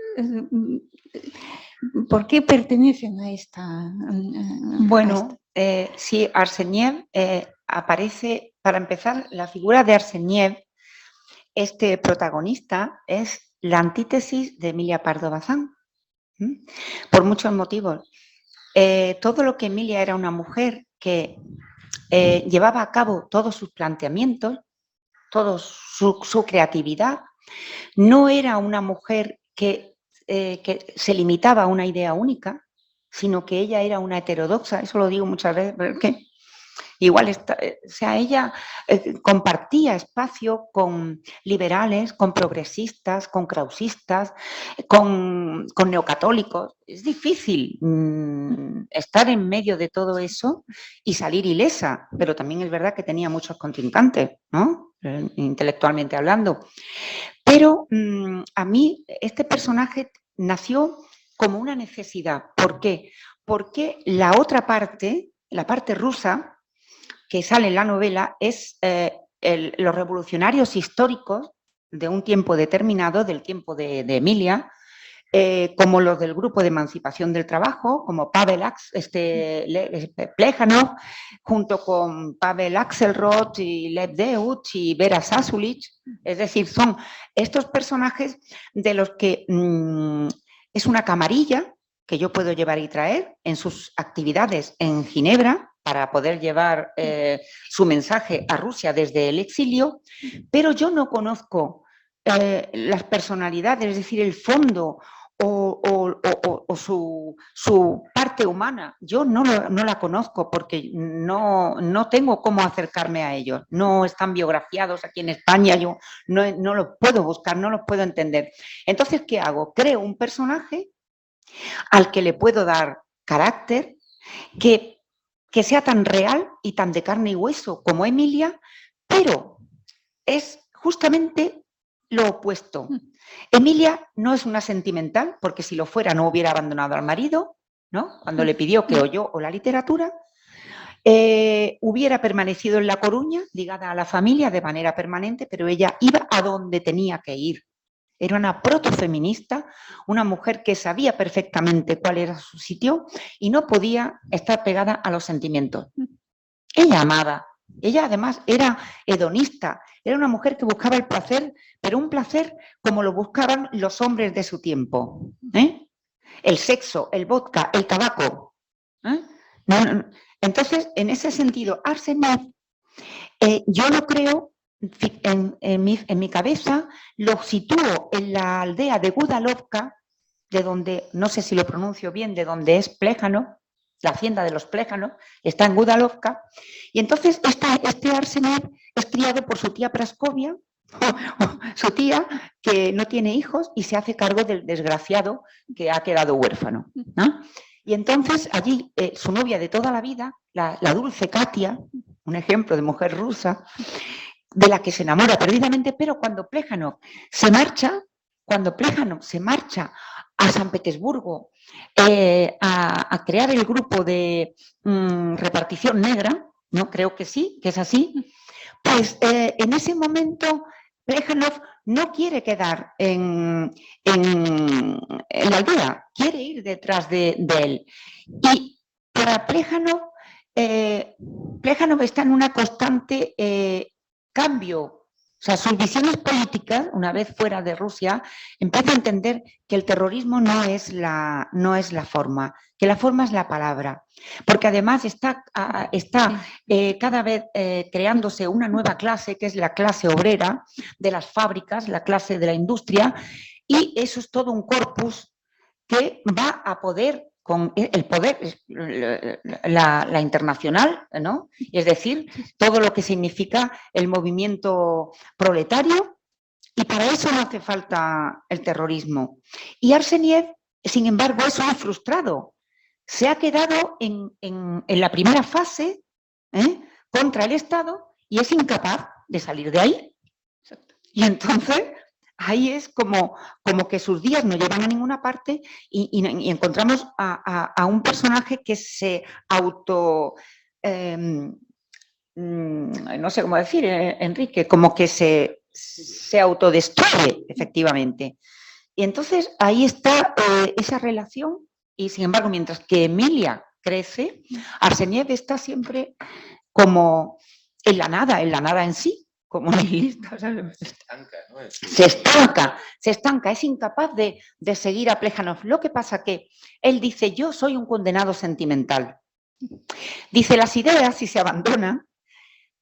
pertenecen a esta? Bueno, sí, Arseniev aparece, para empezar, la figura de Arseniev, este protagonista, es la antítesis de Emilia Pardo Bazán, por muchos motivos. Todo lo que Emilia era una mujer que llevaba a cabo todos sus planteamientos, toda su creatividad. No era una mujer que se limitaba a una idea única, sino que ella era una heterodoxa, eso lo digo muchas veces, pero es que igual, ella compartía espacio con liberales, con progresistas, con krausistas, con neocatólicos. Es difícil estar en medio de todo eso y salir ilesa, pero también es verdad que tenía muchos contrincantes, ¿no? Intelectualmente hablando. Pero a mí este personaje nació como una necesidad. ¿Por qué? Porque la otra parte, la parte rusa, que sale en la novela, es los revolucionarios históricos de un tiempo determinado, del tiempo de Emilia, como los del Grupo de Emancipación del Trabajo, como Pavel Plejánov, junto con Pavel Axelrod y Lev Deutsch y Vera Sasulich. Es decir, son estos personajes de los que es una camarilla que yo puedo llevar y traer en sus actividades en Ginebra para poder llevar su mensaje a Rusia desde el exilio, pero yo no conozco las personalidades, es decir, el fondo o su parte humana. Yo no la conozco porque no tengo cómo acercarme a ellos. No están biografiados aquí en España, yo no los puedo buscar, no los puedo entender. Entonces, ¿qué hago? Creo un personaje al que le puedo dar carácter, que sea tan real y tan de carne y hueso como Emilia, pero es justamente lo opuesto. Emilia no es una sentimental, porque si lo fuera no hubiera abandonado al marido, ¿no? Cuando le pidió que oyó la literatura, hubiera permanecido en La Coruña, ligada a la familia de manera permanente, pero ella iba a donde tenía que ir. Era una protofeminista, una mujer que sabía perfectamente cuál era su sitio y no podía estar pegada a los sentimientos. Ella amaba. Ella además era hedonista, era una mujer que buscaba el placer, pero un placer como lo buscaban los hombres de su tiempo. El sexo, el vodka, el tabaco. Entonces, en ese sentido, Arseniev, yo lo creo, en mi cabeza, lo sitúo en la aldea de Gudalovka, de donde, no sé si lo pronuncio bien, de donde es Plejánov, la hacienda de los Pléjanos, está en Gudalovka, y entonces este Arseniev es criado por su tía Praskovia, su tía que no tiene hijos y se hace cargo del desgraciado que ha quedado huérfano, ¿no? Y entonces allí su novia de toda la vida, la dulce Katia, un ejemplo de mujer rusa, de la que se enamora perdidamente, pero cuando Plejánov se marcha a San Petersburgo a crear el grupo de repartición negra, ¿no? Creo que sí, que es así, pues en ese momento Plejánov no quiere quedar en la aldea, quiere ir detrás de él. Y para Plejánov, Plejánov está en una constante cambio. O sea, sus visiones políticas, una vez fuera de Rusia, empieza a entender que el terrorismo no es la forma, que la forma es la palabra. Porque además está cada vez creándose una nueva clase, que es la clase obrera de las fábricas, la clase de la industria, y eso es todo un corpus que va a poder, con el poder, la internacional, ¿no? Es decir, todo lo que significa el movimiento proletario, y para eso no hace falta el terrorismo. Y Arseniev, sin embargo, es un frustrado. Se ha quedado en la primera fase contra el Estado y es incapaz de salir de ahí. Y entonces ahí es como que sus días no llevan a ninguna parte y encontramos a un personaje que se no sé cómo decir, Enrique, como que se autodestruye, efectivamente. Y entonces ahí está esa relación, y sin embargo, mientras que Emilia crece, Arseniev está siempre como en la nada en sí, como nihilista. Se estanca, ¿no? Se estanca, es incapaz de seguir a Plejánov. Lo que pasa que él dice, yo soy un condenado sentimental. Dice, las ideas, si se abandonan,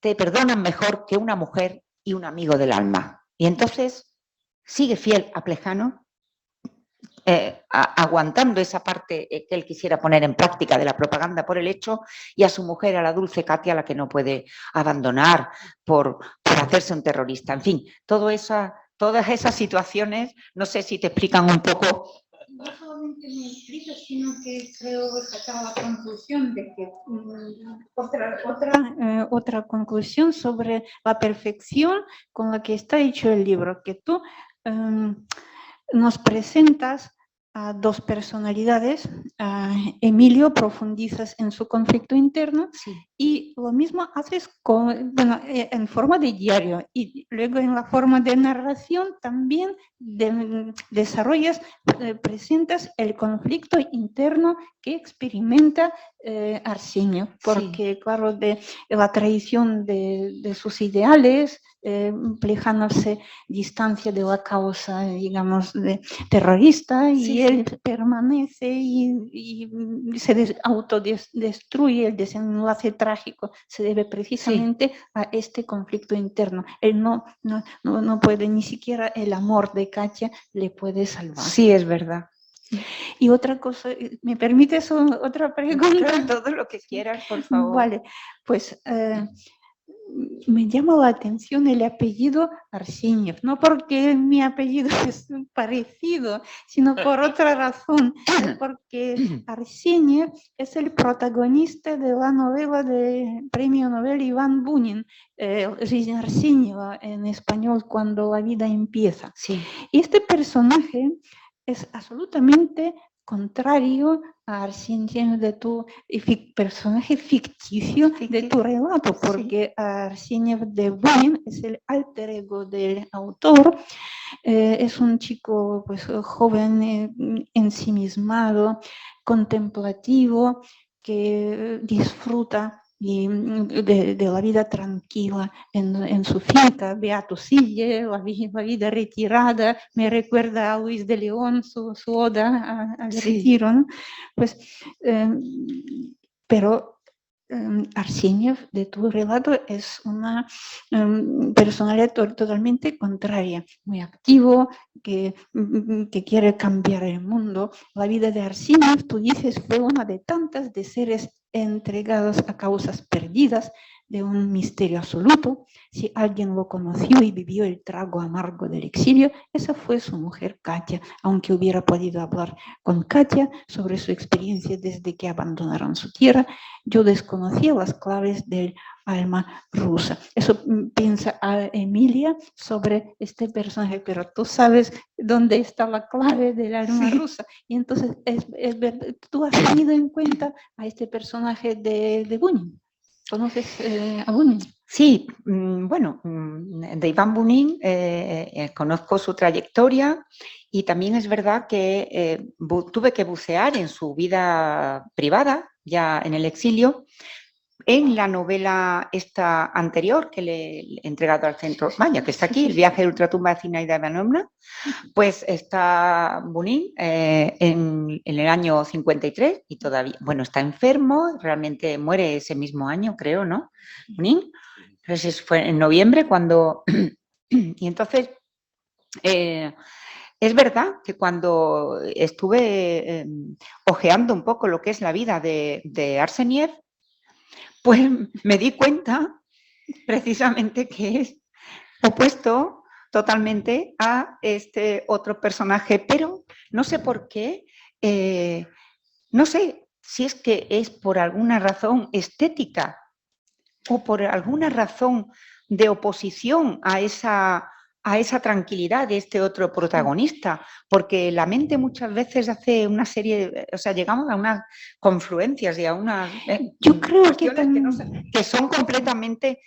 te perdonan mejor que una mujer y un amigo del alma. Y entonces sigue fiel a Plejano, aguantando esa parte que él quisiera poner en práctica de la propaganda por el hecho, y a su mujer, a la dulce Katia, a la que no puede abandonar por hacerse un terrorista. En fin, todas esas situaciones, no sé si te explican un poco. No solamente me explica, sino que creo sacar la conclusión de que otra conclusión sobre la perfección con la que está hecho el libro, que tú nos presentas a dos personalidades. Emilio, profundizas en su conflicto interno, Sí. y lo mismo haces en forma de diario, y luego en la forma de narración también desarrollas, presentas el conflicto interno que experimenta Arsenio, porque sí, claro, de la traición de sus ideales, Plejano se distancia de la causa, digamos, terrorista, y sí, él permanece y se autodestruye. El desenlace trágico se debe precisamente a este conflicto interno. Él no puede, ni siquiera el amor de Katia le puede salvar. Sí, es verdad. Y otra cosa, ¿me permites otra pregunta? Claro, todo lo que quieras, por favor. Vale, pues me llama la atención el apellido Arsenio, no porque mi apellido es parecido, sino por otra razón, porque Arsenio es el protagonista de la novela de premio Nobel Iván Bunin, Arsenio en español, Cuando la vida empieza. Sí. Y este personaje es absolutamente contrario a Arsenio, de tu personaje ficticio de tu relato, porque sí, Arsenio de Bunin es el alter ego del autor. Es un chico pues joven, ensimismado, contemplativo, que disfruta de la vida tranquila en su finca, Beato Sille, la vida retirada. Me recuerda a Luis de León, su oda al retiro, ¿no? Pues, pero Arsenio, de tu relato, es una personalidad totalmente contraria, muy activo, que quiere cambiar el mundo. La vida de Arsenio, tú dices, fue una de tantas de seres entregados a causas perdidas, de un misterio absoluto. Si alguien lo conoció y vivió el trago amargo del exilio, esa fue su mujer Katia, aunque hubiera podido hablar con Katia sobre su experiencia desde que abandonaron su tierra. Yo desconocía las claves del alma rusa. Eso piensa a Emilia sobre este personaje, pero tú sabes dónde está la clave del alma rusa. Y entonces, es verdad, tú has tenido en cuenta a este personaje de Bunin. ¿Conoces a Bunin? Sí, bueno, de Iván Bunin conozco su trayectoria, y también es verdad que tuve que bucear en su vida privada, ya en el exilio, en la novela esta anterior que le he entregado al centro, vaya, que está aquí, El viaje de ultratumba de Zinaida Ivanovna. Pues está Bunin en el año 53 y todavía, bueno, está enfermo, realmente muere ese mismo año, creo, ¿no? Bunin, entonces fue en noviembre cuando... Y entonces, es verdad que cuando estuve ojeando un poco lo que es la vida de Arseniev, pues me di cuenta precisamente que es opuesto totalmente a este otro personaje, pero no sé por qué, no sé si es que es por alguna razón estética o por alguna razón de oposición a esa tranquilidad de este otro protagonista, porque la mente muchas veces hace una serie, o sea, llegamos a unas confluencias y a unas yo creo que son completamente...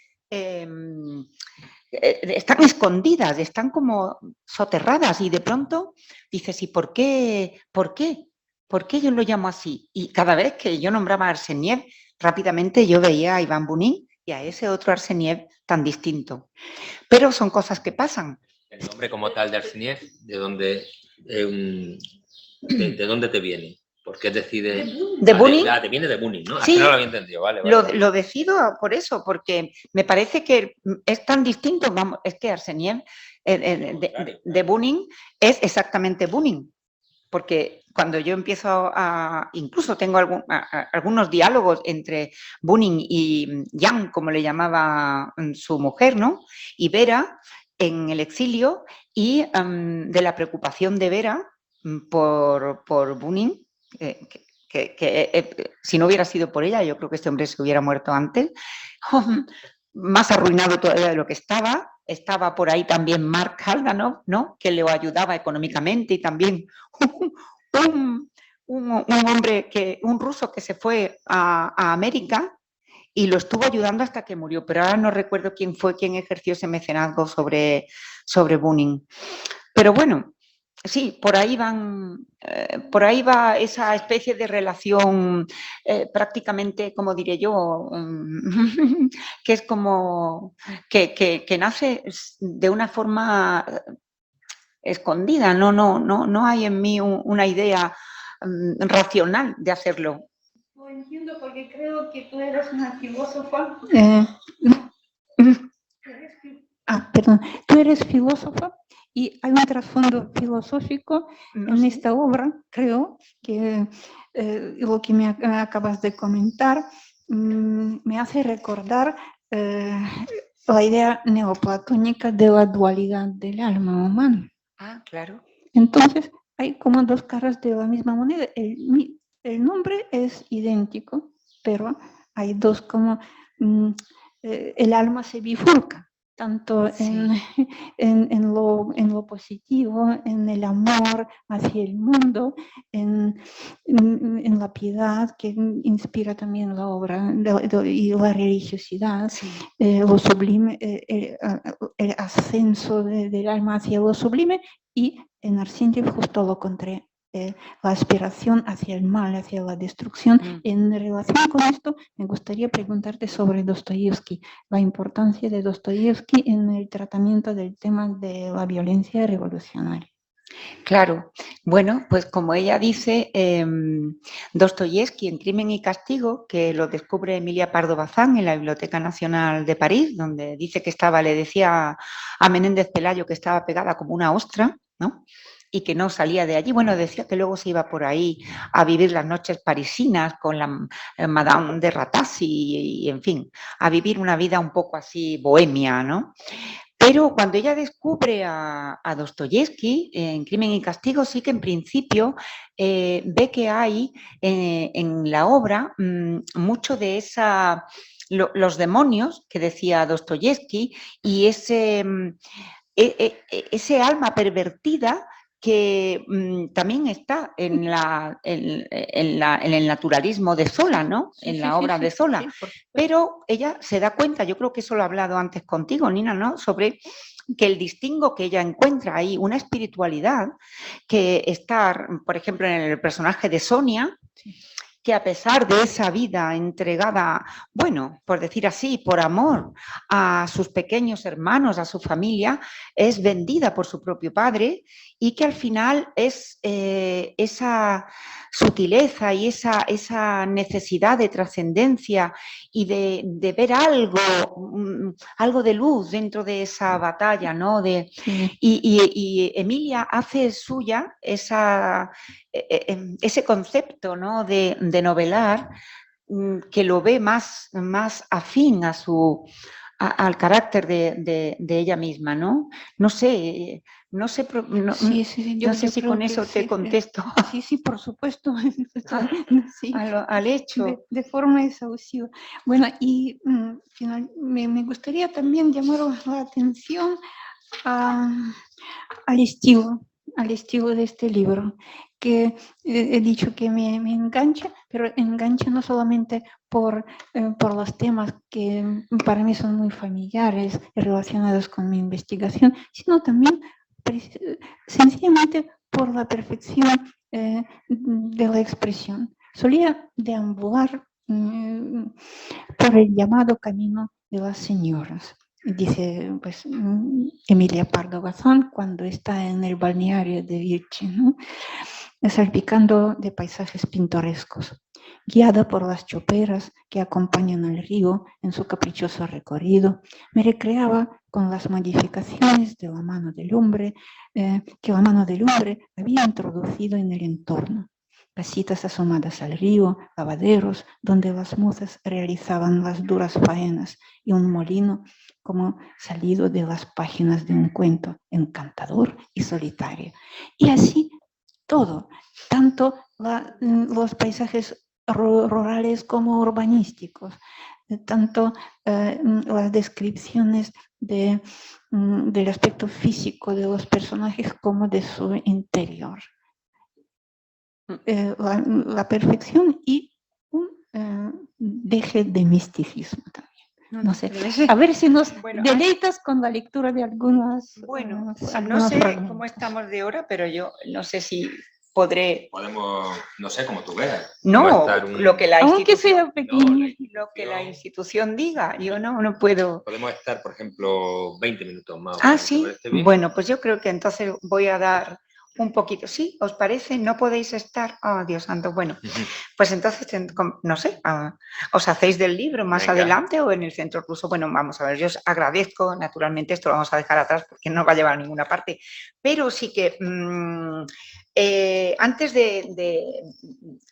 están escondidas, están como soterradas, y de pronto dices, ¿y por qué? ¿Por qué? ¿Por qué yo lo llamo así? Y cada vez que yo nombraba a Arseniev, rápidamente yo veía a Iván Bunin y a ese otro Arseniev tan distinto. Pero son cosas que pasan. El nombre como tal de Arseniev, ¿de dónde te viene? ¿Por qué decide? ¿De Bunin? Te viene de Bunin, ¿no? Sí, no lo había entendido, vale. Lo decido por eso, porque me parece que es tan distinto, vamos, es que Arseniev de Bunin es exactamente Bunin, porque cuando yo empiezo incluso tengo algunos diálogos entre Bunin y Jan, como le llamaba su mujer, ¿no? Y Vera en el exilio, y de la preocupación de Vera por Bunin, que si no hubiera sido por ella, yo creo que este hombre se hubiera muerto antes, más arruinado todavía de lo que estaba. Estaba por ahí también Mark Haldanov, ¿no? Que le ayudaba económicamente, y también un hombre, un ruso que se fue a América y lo estuvo ayudando hasta que murió, pero ahora no recuerdo quién fue quien ejerció ese mecenazgo sobre Bunin. Pero bueno, sí, por ahí va esa especie de relación prácticamente, como diré yo, que es como que nace de una forma escondida. No hay en mí una idea racional de hacerlo. Lo entiendo porque creo que tú eres una filósofa. Perdón, tú eres filósofa y hay un trasfondo filosófico en esta obra, creo, que lo que me acabas de comentar me hace recordar la idea neoplatónica de la dualidad del alma humana. Ah, claro. Entonces, hay como dos caras de la misma moneda. El nombre es idéntico, pero hay dos como el alma se bifurca, tanto Sí. en lo positivo, en el amor hacia el mundo, en la piedad que inspira también la obra y la religiosidad, Sí. lo sublime, el ascenso del alma hacia lo sublime, y en Arsenyev justo lo contrario. La aspiración hacia el mal, hacia la destrucción. En relación con esto, me gustaría preguntarte sobre Dostoyevsky, la importancia de Dostoyevsky en el tratamiento del tema de la violencia revolucionaria. Claro, bueno, pues como ella dice, Dostoyevsky en Crimen y Castigo, que lo descubre Emilia Pardo Bazán en la Biblioteca Nacional de París, donde dice que le decía a Menéndez Pelayo que estaba pegada como una ostra, ¿no? Y que no salía de allí. Bueno, decía que luego se iba por ahí a vivir las noches parisinas con la Madame de Ratazzi y, en fin, a vivir una vida un poco así bohemia, ¿no? Pero cuando ella descubre a Dostoyevsky en Crimen y Castigo, sí que en principio ve que hay en la obra mucho de los demonios que decía Dostoyevsky, y ese alma pervertida que también está en el naturalismo de Zola, ¿no? Sí, en la obra de Zola. Sí, pero ella se da cuenta, yo creo que eso lo he hablado antes contigo, Nina, ¿no? Sobre que el distingo que ella encuentra ahí, una espiritualidad que está, por ejemplo, en el personaje de Sonia, que a pesar de esa vida entregada, bueno, por decir así, por amor a sus pequeños hermanos, a su familia, es vendida por su propio padre, y que al final es esa sutileza y esa necesidad de trascendencia y de ver algo de luz dentro de esa batalla, ¿no? Y Emilia hace suya ese concepto, ¿no? de novelar, que lo ve más afín al carácter de ella misma, ¿no? No sé si con eso te contesto. Sí, por supuesto. Sí, al hecho. De forma exhaustiva. Bueno, y me gustaría también llamar la atención al estilo de este libro, que he dicho que me engancha, pero engancha no solamente por los temas que para mí son muy familiares y relacionados con mi investigación, sino también sencillamente por la perfección de la expresión. Solía deambular por el llamado camino de las señoras. Dice pues Emilia Pardo Bazán cuando está en el balneario de Virgin, ¿no? salpicando de paisajes pintorescos, guiada por las choperas que acompañan al río en su caprichoso recorrido. Me recreaba con las modificaciones de la mano del hombre que la mano del hombre había introducido en el entorno. Casitas asomadas al río, lavaderos donde las mozas realizaban las duras faenas y un molino como salido de las páginas de un cuento encantador y solitario. Y así todo, tanto los paisajes rurales como urbanísticos, tanto las descripciones del aspecto físico de los personajes como de su interior. La perfección y un deje de misticismo también. No sé, a ver si nos deleitas con la lectura de algunas. Bueno, no sé cómo estamos de hora, pero yo no sé si podré. Podemos, no sé, como tú veas. No, lo que la institución, lo que la institución diga, yo no puedo. Podemos estar, por ejemplo, 20 minutos más. Ah, sí. Bueno, pues yo creo que entonces voy a dar un poquito. ¿Sí? ¿Os parece? ¿No podéis estar? Oh, Dios santo. Bueno, pues entonces, no sé, os hacéis del libro más adelante o en el Centro Ruso. Bueno, vamos a ver, yo os agradezco, naturalmente, esto lo vamos a dejar atrás porque no va a llevar a ninguna parte, pero sí que antes de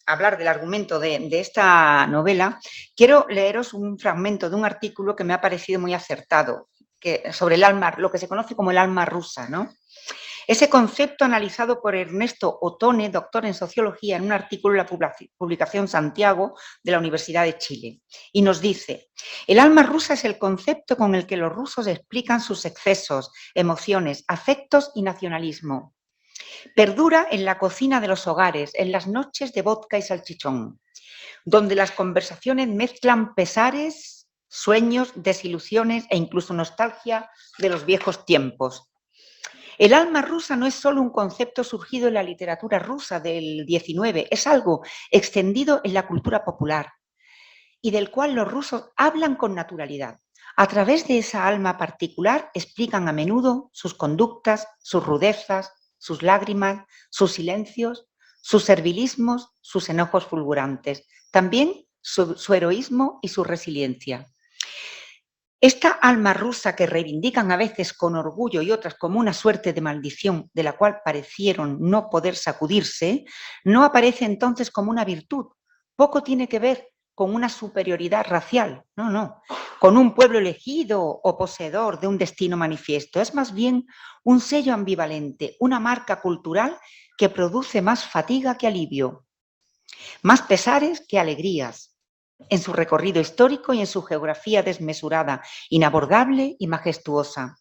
hablar del argumento de esta novela, quiero leeros un fragmento de un artículo que me ha parecido muy acertado, sobre el alma, lo que se conoce como el alma rusa, ¿no? Ese concepto analizado por Ernesto Otone, doctor en sociología, en un artículo en la publicación Santiago de la Universidad de Chile. Y nos dice, el alma rusa es el concepto con el que los rusos explican sus excesos, emociones, afectos y nacionalismo. Perdura en la cocina de los hogares, en las noches de vodka y salchichón, donde las conversaciones mezclan pesares, sueños, desilusiones e incluso nostalgia de los viejos tiempos. El alma rusa no es solo un concepto surgido en la literatura rusa del XIX, es algo extendido en la cultura popular y del cual los rusos hablan con naturalidad. A través de esa alma particular explican a menudo sus conductas, sus rudezas, sus lágrimas, sus silencios, sus servilismos, sus enojos fulgurantes, también su heroísmo y su resiliencia. Esta alma rusa que reivindican a veces con orgullo y otras como una suerte de maldición de la cual parecieron no poder sacudirse, no aparece entonces como una virtud. Poco tiene que ver con una superioridad racial, no, con un pueblo elegido o poseedor de un destino manifiesto. Es más bien un sello ambivalente, una marca cultural que produce más fatiga que alivio, más pesares que alegrías, en su recorrido histórico y en su geografía desmesurada, inabordable y majestuosa,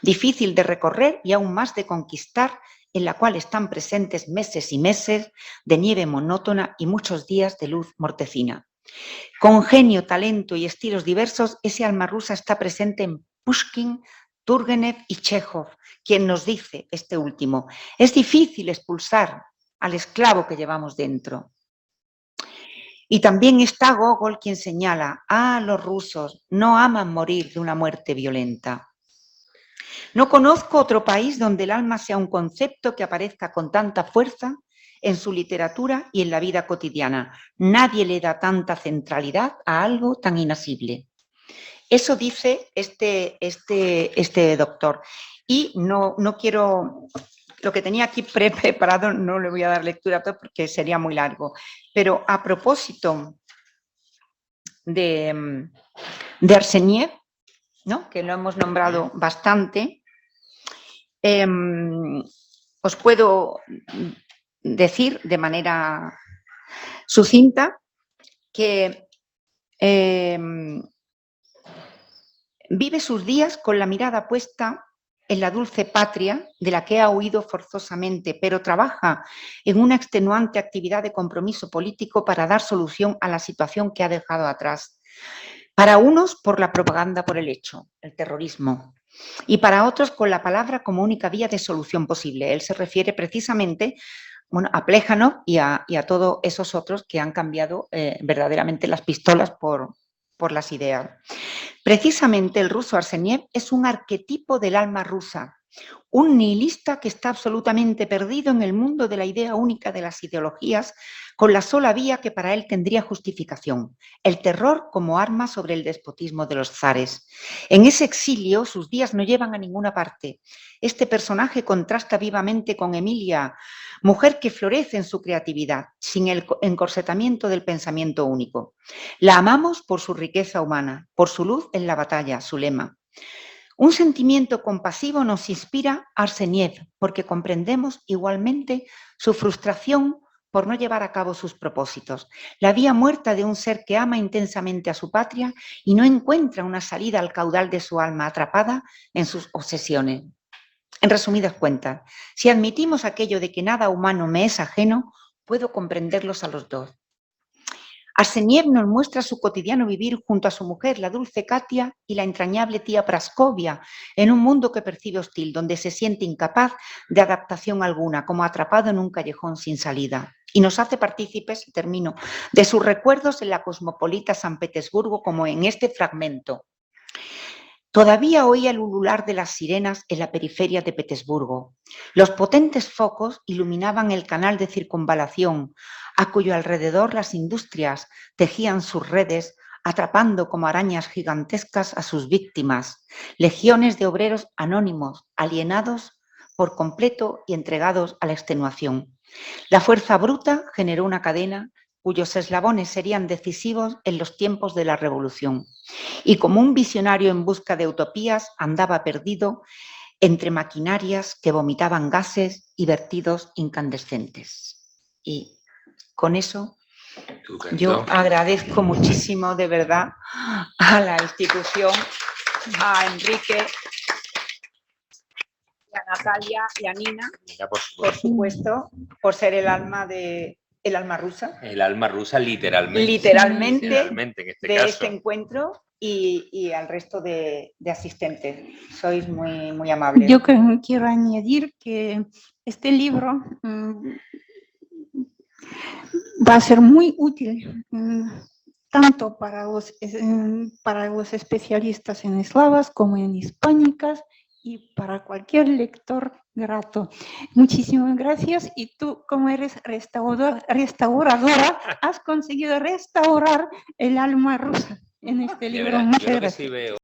difícil de recorrer y aún más de conquistar, en la cual están presentes meses y meses de nieve monótona y muchos días de luz mortecina. Con genio, talento y estilos diversos, ese alma rusa está presente en Pushkin, Turgenev y Chekhov, quien nos dice, este último, es difícil expulsar al esclavo que llevamos dentro. Y también está Gogol quien señala, los rusos no aman morir de una muerte violenta. No conozco otro país donde el alma sea un concepto que aparezca con tanta fuerza en su literatura y en la vida cotidiana. Nadie le da tanta centralidad a algo tan inasible. Eso dice este doctor. Y no quiero... Lo que tenía aquí preparado no le voy a dar lectura a todo porque sería muy largo. Pero a propósito de Arseniev, ¿no? Que lo hemos nombrado bastante, os puedo decir de manera sucinta que vive sus días con la mirada puesta en la dulce patria de la que ha huido forzosamente, pero trabaja en una extenuante actividad de compromiso político para dar solución a la situación que ha dejado atrás. Para unos, por la propaganda por el hecho, el terrorismo, y para otros, con la palabra como única vía de solución posible. Él se refiere precisamente a Plejánov y a todos esos otros que han cambiado verdaderamente las pistolas por las ideas. Precisamente el ruso Arseniev es un arquetipo del alma rusa Un nihilista que está absolutamente perdido en el mundo de la idea única de las ideologías, con la sola vía que para él tendría justificación, el terror como arma sobre el despotismo de los zares. En ese exilio sus días no llevan a ninguna parte. Este personaje contrasta vivamente con Emilia, mujer que florece en su creatividad, sin el encorsetamiento del pensamiento único. La amamos por su riqueza humana, por su luz en la batalla, su lema. Un sentimiento compasivo nos inspira Arseniev, porque comprendemos igualmente su frustración por no llevar a cabo sus propósitos, la vía muerta de un ser que ama intensamente a su patria y no encuentra una salida al caudal de su alma, atrapada en sus obsesiones. En resumidas cuentas, si admitimos aquello de que nada humano me es ajeno, puedo comprenderlos a los dos. Arseniev nos muestra su cotidiano vivir junto a su mujer, la dulce Katia, y la entrañable tía Praskovia, en un mundo que percibe hostil, donde se siente incapaz de adaptación alguna, como atrapado en un callejón sin salida. Y nos hace partícipes, y termino, de sus recuerdos en la cosmopolita San Petersburgo, como en este fragmento. Todavía oía el ulular de las sirenas en la periferia de Petersburgo. Los potentes focos iluminaban el canal de circunvalación, a cuyo alrededor las industrias tejían sus redes, atrapando como arañas gigantescas a sus víctimas, legiones de obreros anónimos, alienados por completo y entregados a la extenuación. La fuerza bruta generó una cadena cuyos eslabones serían decisivos en los tiempos de la revolución. Y como un visionario en busca de utopías, andaba perdido entre maquinarias que vomitaban gases y vertidos incandescentes. Y con eso yo agradezco muchísimo de verdad a la institución, a Enrique, y a Natalia y a Nina, por supuesto, por ser el alma rusa. El alma rusa literalmente. Literalmente en este de caso. este encuentro y al resto de asistentes. Sois muy, muy amables. Yo quiero añadir que este libro va a ser muy útil tanto para los especialistas en eslavas como en hispánicas y para cualquier lector grato. Muchísimas gracias. Y tú, como eres restauradora, has conseguido restaurar el alma rusa en este libro. Muchas gracias.